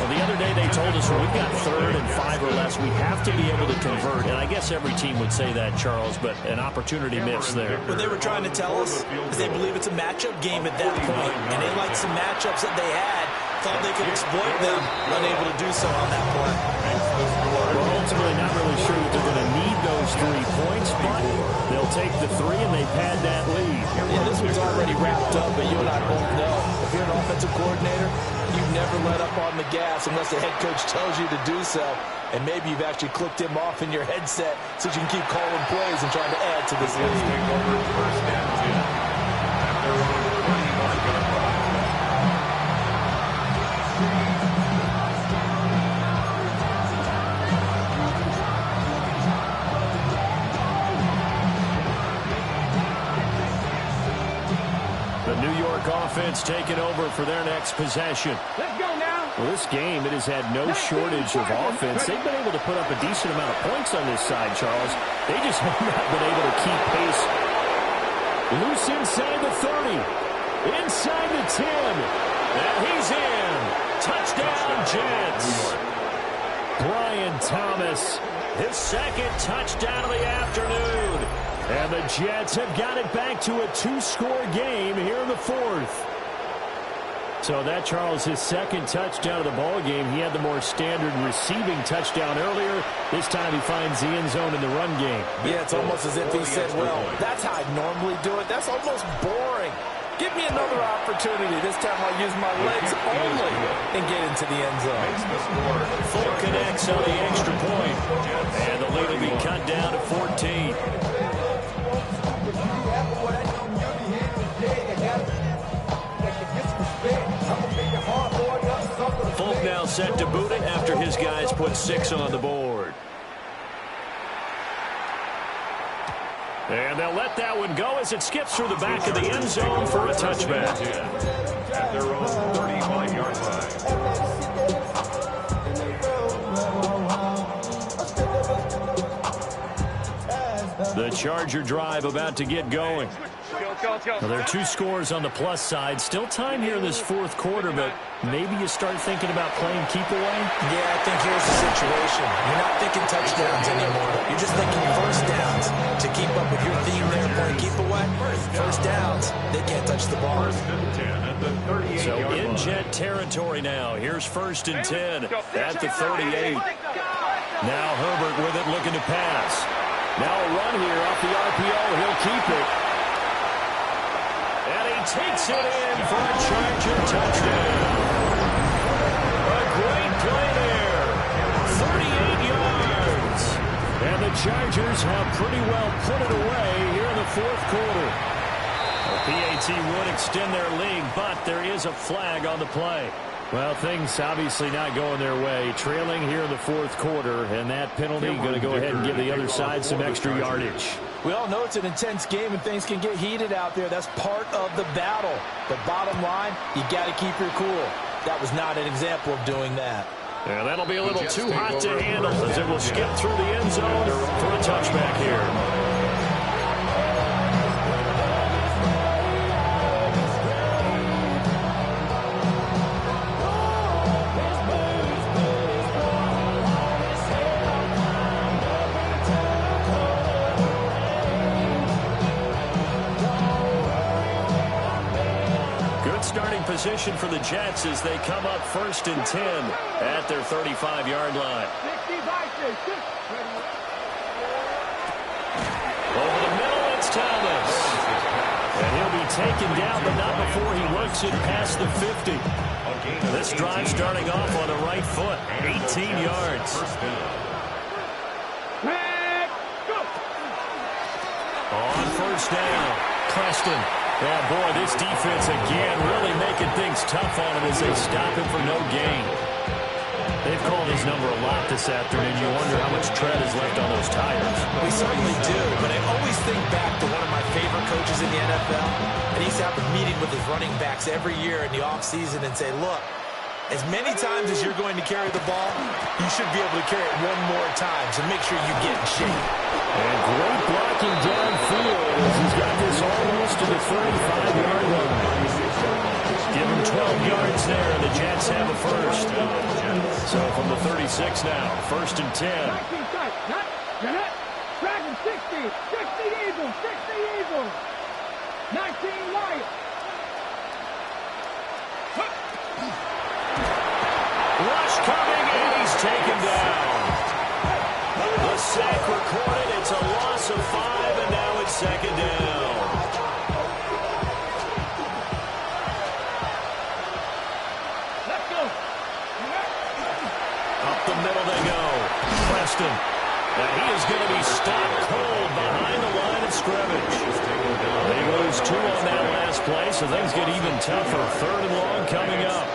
Well, the other day they told us when we've got 3rd and 5 or less, we have to be able to convert. And I guess every team would say that, Charles, but an opportunity miss there. What they were trying to tell us is they believe it's a matchup game at that point, and they liked some matchups that they had, thought they could exploit them, unable to do so on that play. Well, ultimately not really sure that they're going to need those 3 points, but they'll take the 3, and they've had that lead. Yeah, this one's already wrapped up, but you and I both know if you're an offensive coordinator, you never let up on the gas unless the head coach tells you to do so. And maybe you've actually clicked him off in your headset so you can keep calling plays and trying to add to this lead. First and 10 at their own 31-yard line. The New York offense taking over for their next possession. Let's go now. Well, this game, it has had no shortage of offense. They've been able to put up a decent amount of points on this side, Charles. They just have not been able to keep pace. Loose inside the 30. Inside the 10. And he's in. Touchdown, Jets. Brian Thomas, his second touchdown of the afternoon. And the Jets have got it back to a 2-score game here in the 4th. So that, Charles, his second touchdown of the ball game. He had the more standard receiving touchdown earlier. This time he finds the end zone in the run game. Yeah, it's almost as if he said, well, that's how I normally do it. That's almost boring. Give me another opportunity. This time I'll use my legs only and get into the end zone. Full connects on the extra point. And the lead will be cut down to 14. Folk now set to boot it after his guys put 6 on the board. And they'll let that one go as it skips through the back of the end zone for a touchback. At their own 35-yard line. The Charger drive about to get going. Well, there are 2 scores on the plus side. Still time here in this 4th quarter, but maybe you start thinking about playing keep away? Yeah, I think here's the situation. You're not thinking touchdowns anymore. You're just thinking first downs. To keep up with your theme there, playing keep away, first downs, they can't touch the ball. First and 10 at the 38-yard So line. in Jet territory now. Here's 1st and 10 at the 38. Now Herbert with it, looking to pass. Now a run here off the RPO. He'll keep it. And he takes it in for a Charger touchdown. A great play there. 38 yards. And the Chargers have pretty well put it away here in the 4th quarter. The PAT would extend their lead, but there is a flag on the play. Well, things obviously not going their way. Trailing here in the 4th quarter, and that penalty going to go ahead and give the other side some extra yardage. We all know it's an intense game and things can get heated out there. That's part of the battle. But bottom line, you got to keep your cool. That was not an example of doing that. And that'll be a little too hot to handle as it will skip through the end zone for a touchback here. Starting position for the Jets as they come up 1st and 10 at their 35-yard line. Over the middle, it's Thomas. And he'll be taken down, but not before he works it past the 50. This drive starting off on the right foot, 18 yards. On 1st down, Preston. Yeah, boy, this defense again really making things tough on him as they stop him for no gain. They've called his number a lot this afternoon. You wonder how much tread is left on those tires. We certainly do, but I always think back to one of my favorite coaches in the NFL, and he's having a meeting with his running backs every year in the offseason and say, look, as many times as you're going to carry the ball, you should be able to carry it one more time, so make sure you get in shape. And great blocking downfield as he's got this almost to the 35-yard line. Give him 12 yards there, and the Jets have a first. So from the 36 now, 1st and 10. 19 tight. You're not. Dragon 60. 60 Eagles. 60 Eagles. 19 Lions. Rush coming, and he's taken down. The sack recorded. It's a loss of 5, and now it's second down. Let's go. Up the middle they go. Preston. And he is going to be stopped cold behind the line of scrimmage. They lose 2 on that last play, so things get even tougher. 3rd and long coming up.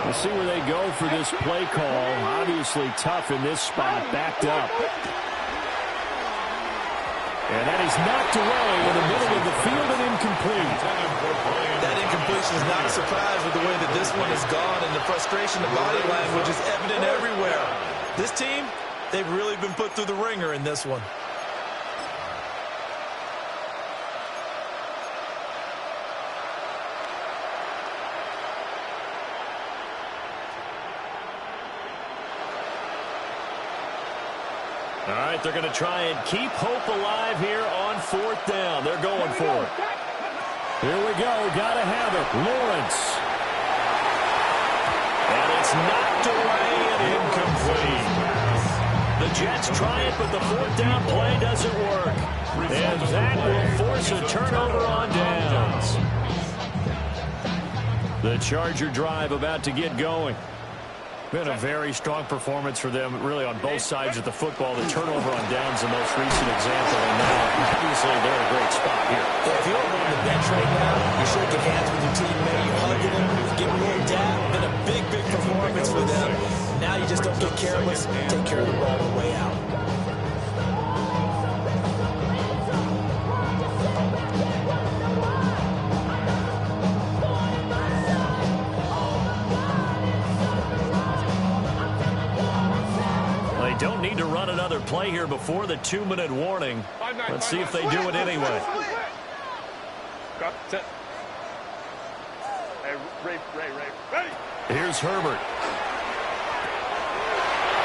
We'll see where they go for this play call. Obviously tough in this spot, backed up. And that is knocked away in the middle of the field and incomplete. That incompletion is not a surprise with the way that this one has gone, and the frustration, the body language is evident everywhere. This team, they've really been put through the ringer in this one. All right, they're going to try and keep hope alive here on 4th down. They're going for it. Here we go. Got to have it. Lawrence. And it's knocked away and incomplete. The Jets try it, but the 4th down play doesn't work. And that will force a turnover on downs. The Charger drive about to get going. Been a very strong performance for them, really, on both sides of the football. The turnover on downs, the most recent example, and now, obviously, they're in a great spot here. If you're on the bench right now, you're shaking hands with your teammate, you're hugging them, giving a little dab. Been a big, big performance for them. Now you just don't get careless, take care of the ball on the way out. Don't need to run another play here before the 2-minute warning. Let's see if they do it anyway. Here's Herbert.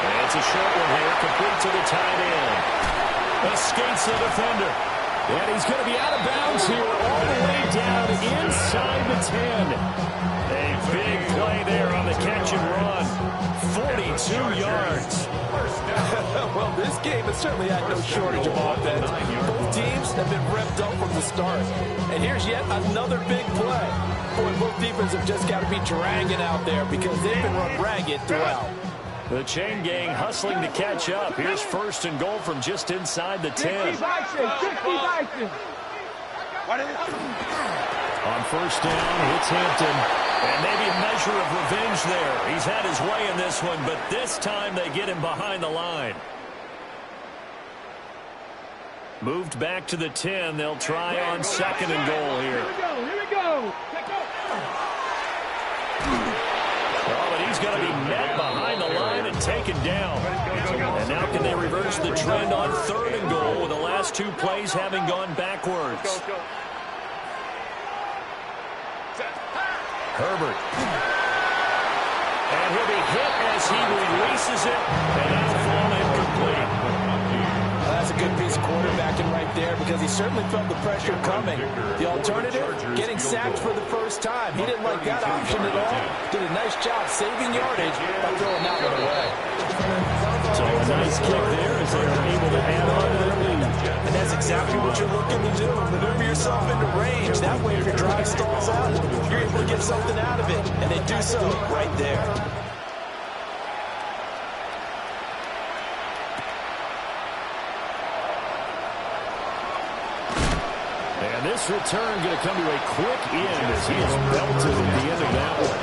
And it's a short one here, complete to the tight end. Escapes the defender. And he's going to be out of bounds here all the way down inside the 10. A big play there on the catch and run. 42 yards. Well, this game has certainly had no shortage of offense. Both teams have been revved up from the start. And here's yet another big play. Boy, both defenses have just got to be dragging out there because they've been run ragged throughout. The chain gang hustling to catch up. Here's 1st and goal from just inside the 10. 60 Bison. On 1st down, it's Hampton. And maybe a measure of revenge there. He's had his way in this one, but this time they get him behind the line. Moved back to the 10. They'll try on 2nd and goal here. Here we go. Oh, but he's going to be met behind the line and taken down. And now can they reverse the trend on 3rd and goal with the last 2 plays having gone backwards? Herbert. And he'll be hit as he releases it, and that'll fall incomplete. That's a good piece of quarterbacking right there because he certainly felt the pressure coming. The alternative, getting sacked for the first time. He didn't like that option at all. Did a nice job saving yardage by throwing that one away. So a nice kick there as they were able to add on to their lead. And that's exactly what you're looking to do. Maneuver yourself into range. That way, if your drive stalls out, you're able to get something out of it. And they do so right there. And this return going to come to a quick end as he is belted at the end of that one.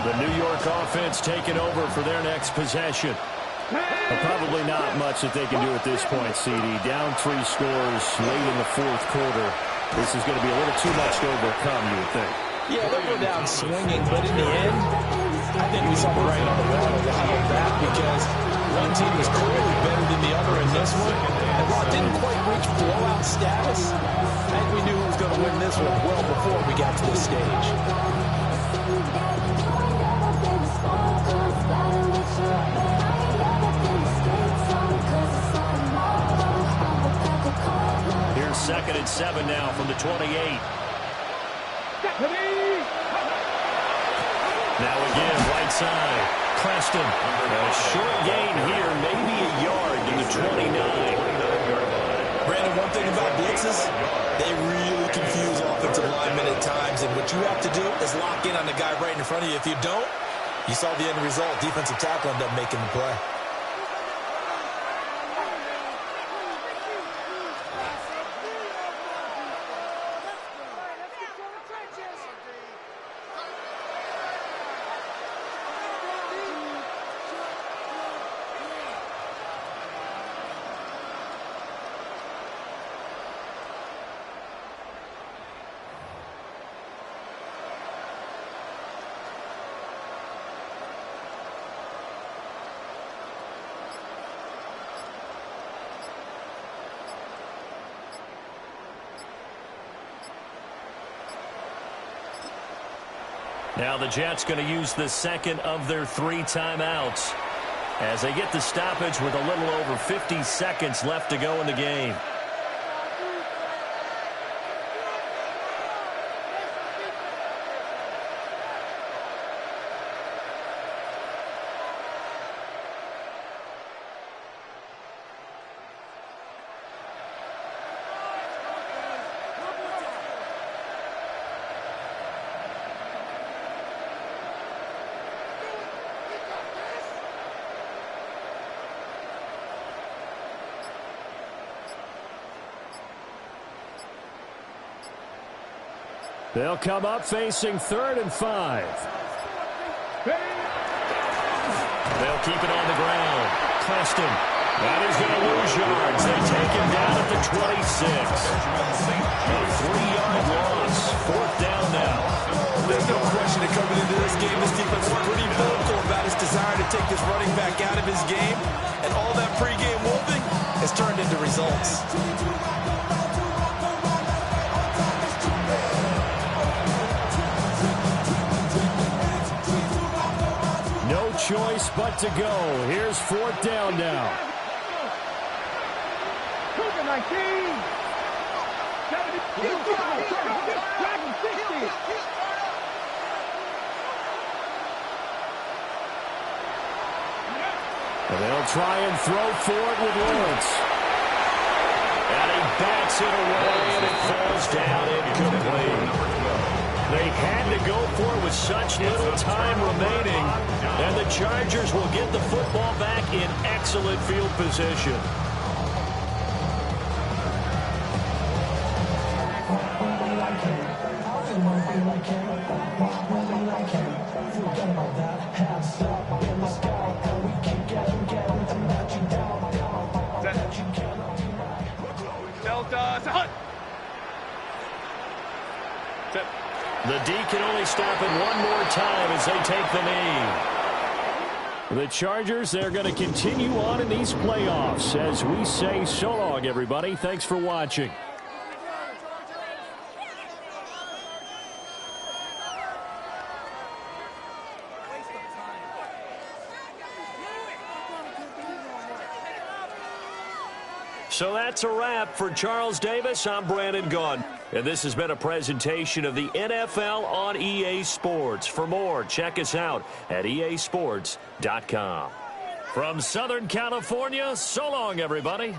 The New York offense taking over for their next possession. But probably not much that they can do at this point, CD. Down 3 scores late in the 4th quarter. This is going to be a little too much to overcome, you would think. Yeah, they'll go down swinging, but in the end, I think we saw the writing on the wall to handle that because one team was clearly better than the other in this one. And while it didn't quite reach blowout status, I think we knew who was going to win this one well before we got to this stage. Here's 2nd and 7 now from the 28. Now again, right side. Preston. A short gain here, maybe a yard to the 29. Brandon, one thing about blitzes, they really confuse offensive linemen at times, and what you have to do is lock in on the guy right in front of you. If you don't, you saw the end result. Defensive tackle ended up making the play. Now the Jets going to use the second of their 3 timeouts as they get the stoppage with a little over 50 seconds left to go in the game. They'll come up facing 3rd and 5. They'll keep it on the ground. Preston. That is going to lose yards. They take him down at the 26. A 3-yard loss. 4th down now. There's no question that coming into this game, this defense was pretty vocal about its desire to take this running back out of his game. And all that pregame wolfing has turned into results. Choice but to go. Here's 4th down now. Cougar 19. Dragon 60. And they'll try and throw for it with Lawrence. And he bats it away, and it falls down incomplete. They had to go for it with such little time remaining, and the Chargers will get the football back in excellent field position. The D can only stop it one more time as they take the knee. The Chargers, they're going to continue on in these playoffs as we say so long, everybody. Thanks for watching. So that's a wrap for Charles Davis. I'm Brandon Gaudin. And this has been a presentation of the NFL on EA Sports. For more, check us out at easports.com. From Southern California, so long, everybody.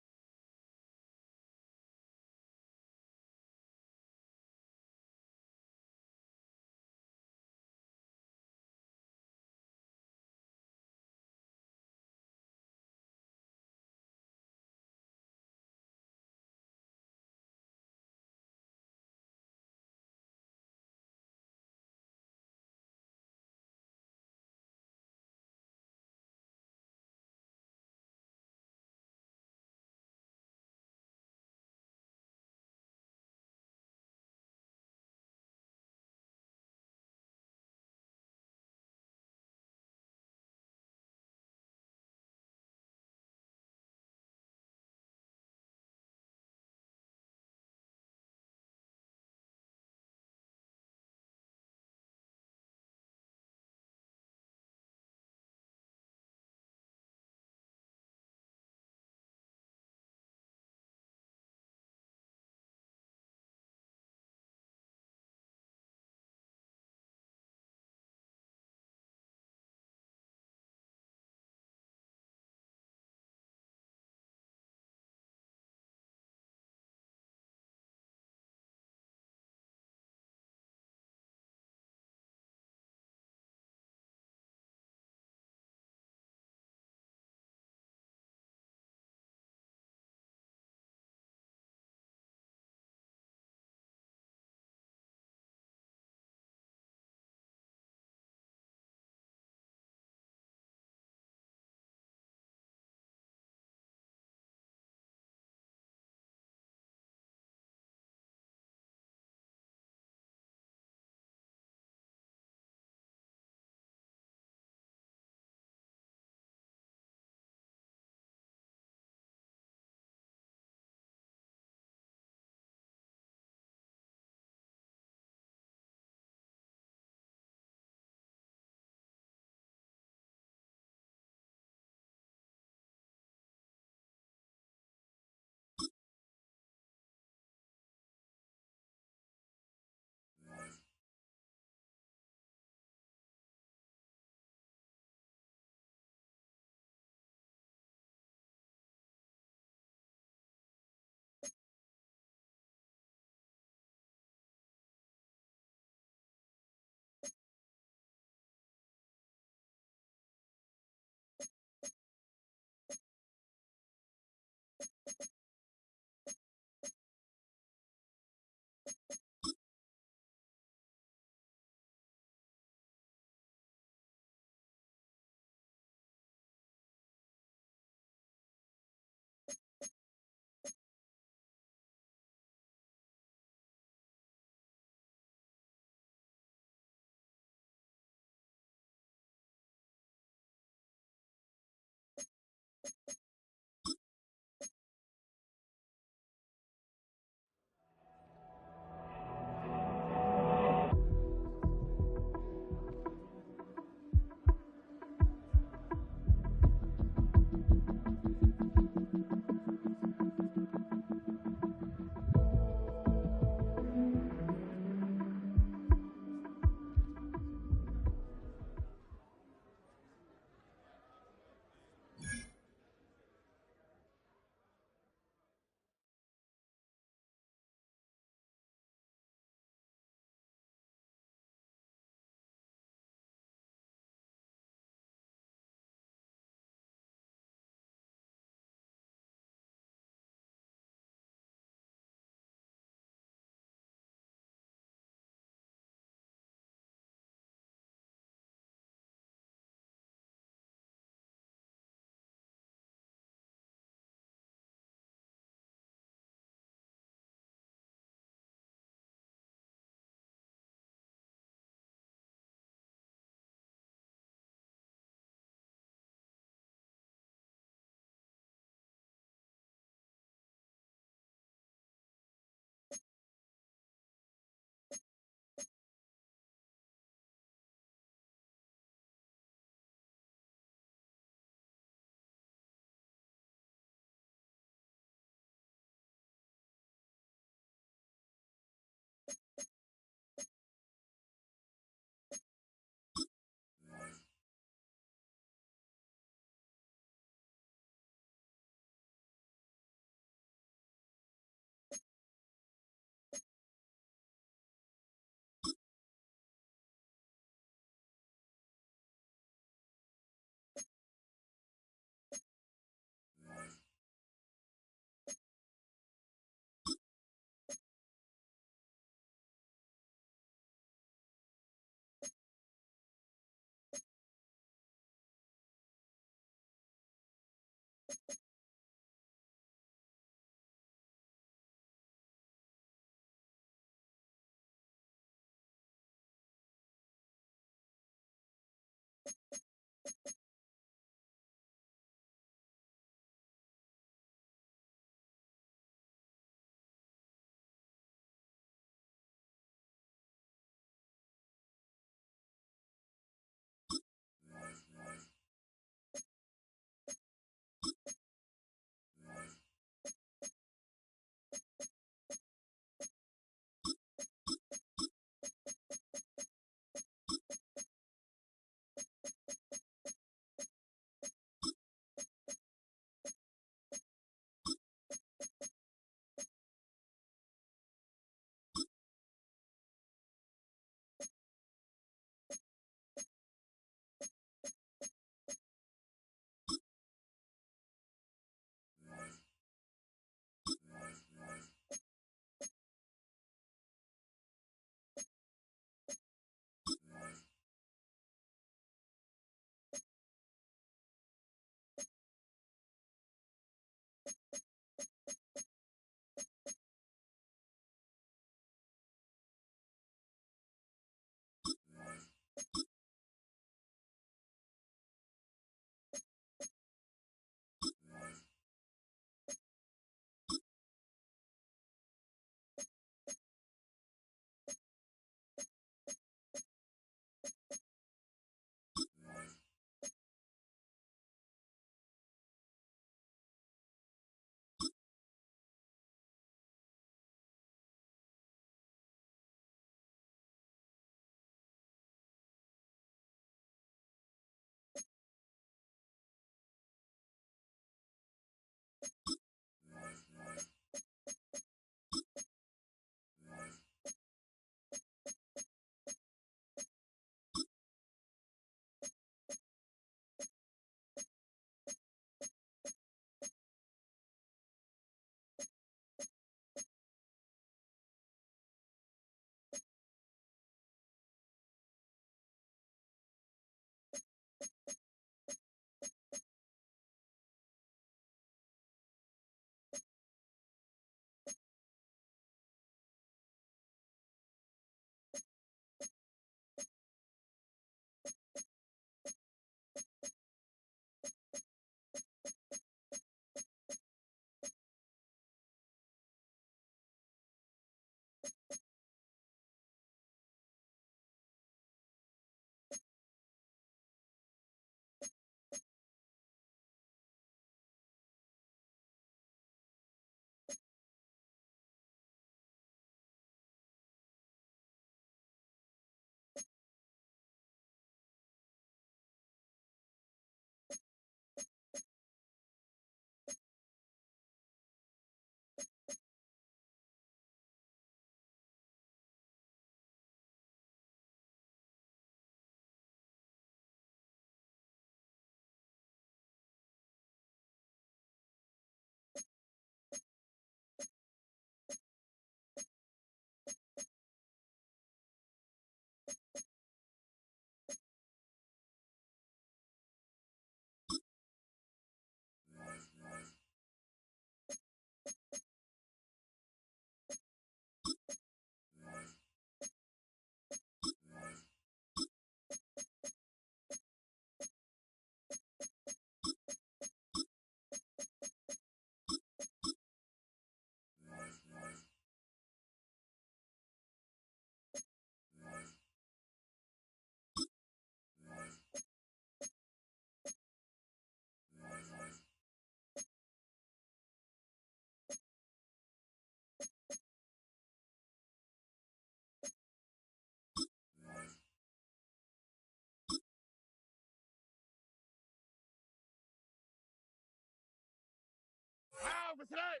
Wow, what's that?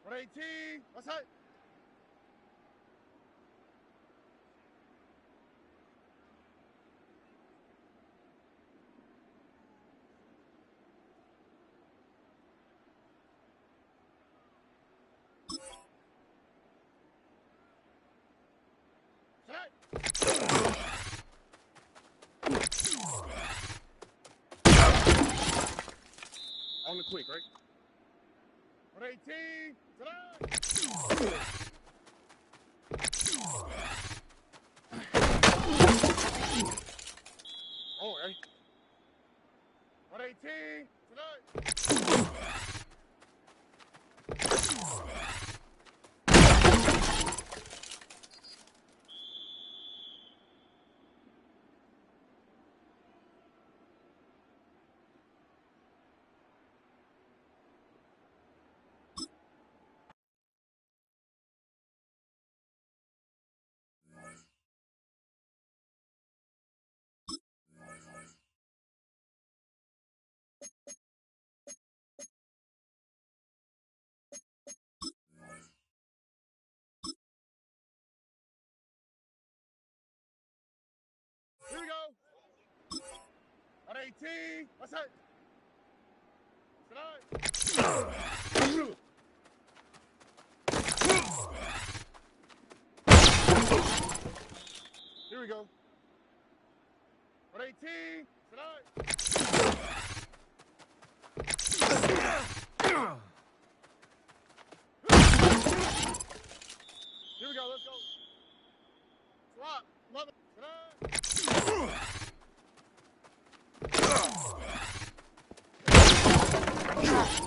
118, what's that? On the quick, right? 118, tonight. Oh, right? 118, tonight. Here we go. 118, what's that? Tonight. Here we go. 118, tonight. Here we go.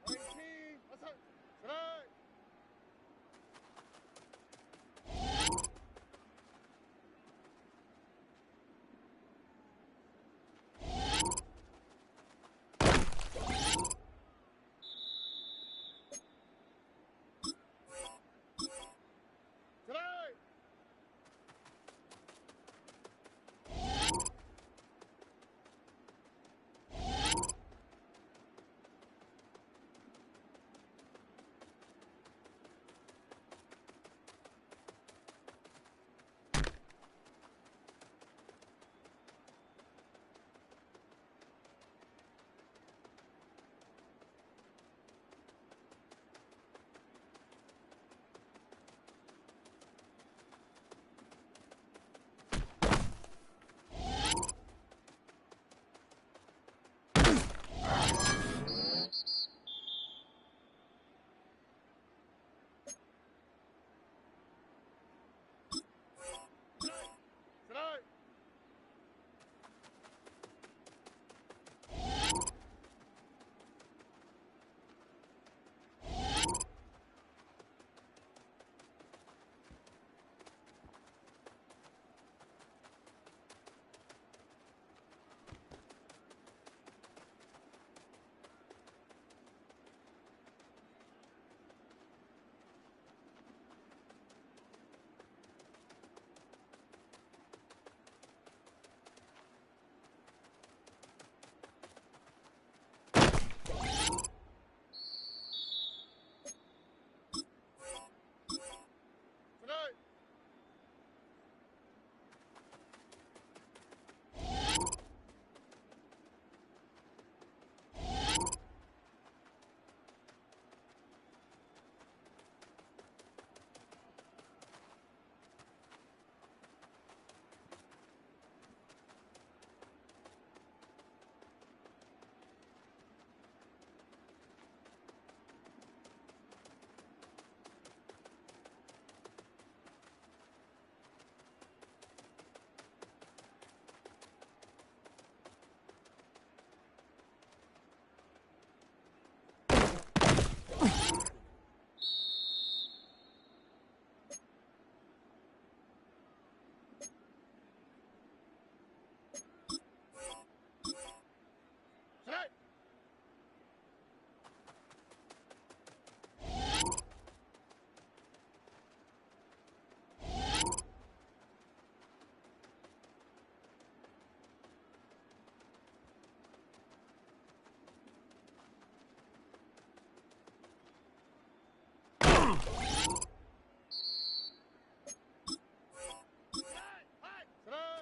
19. What's up? Tonight. Tonight. Tonight. Tonight. Tonight. Tonight.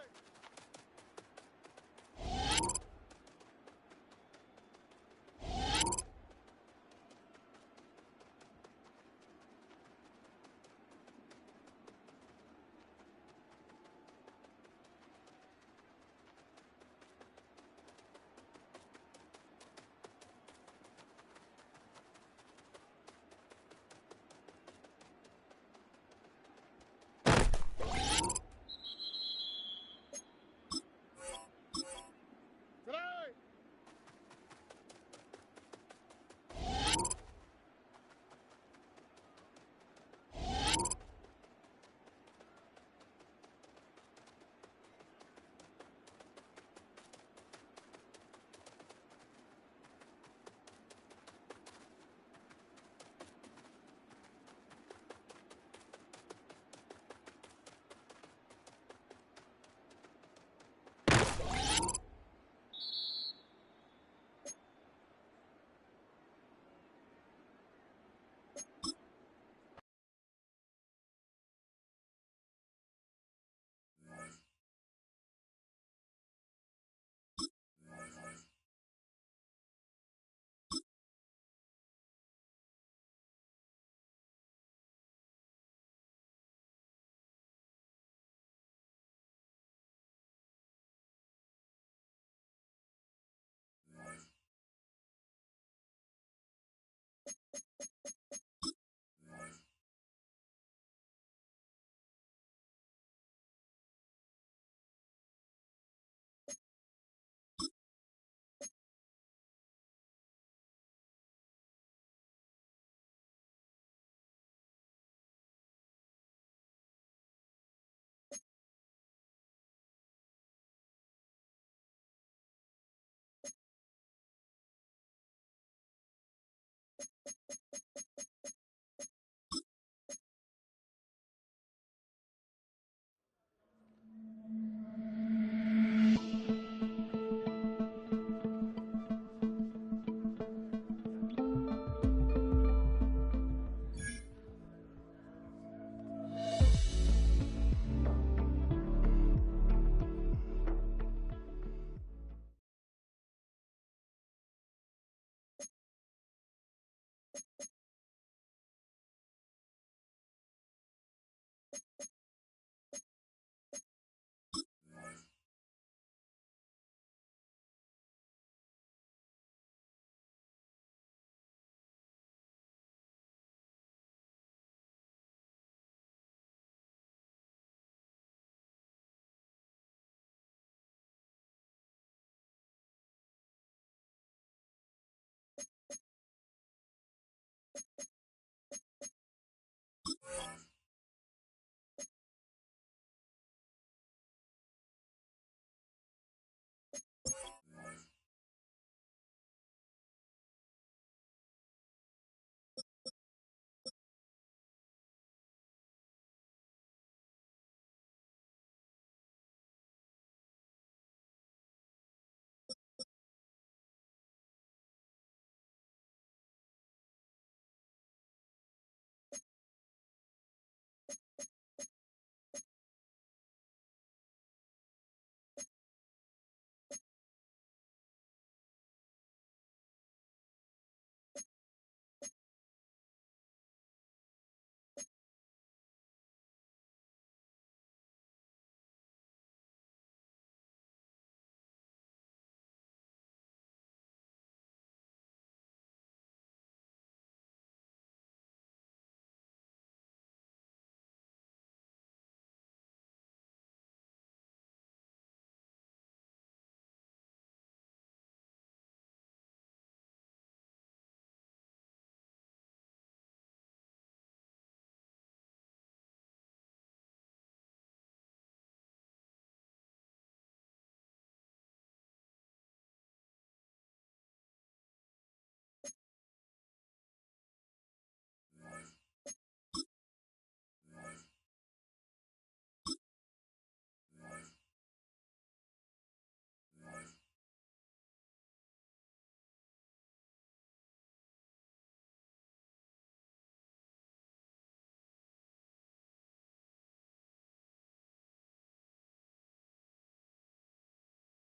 You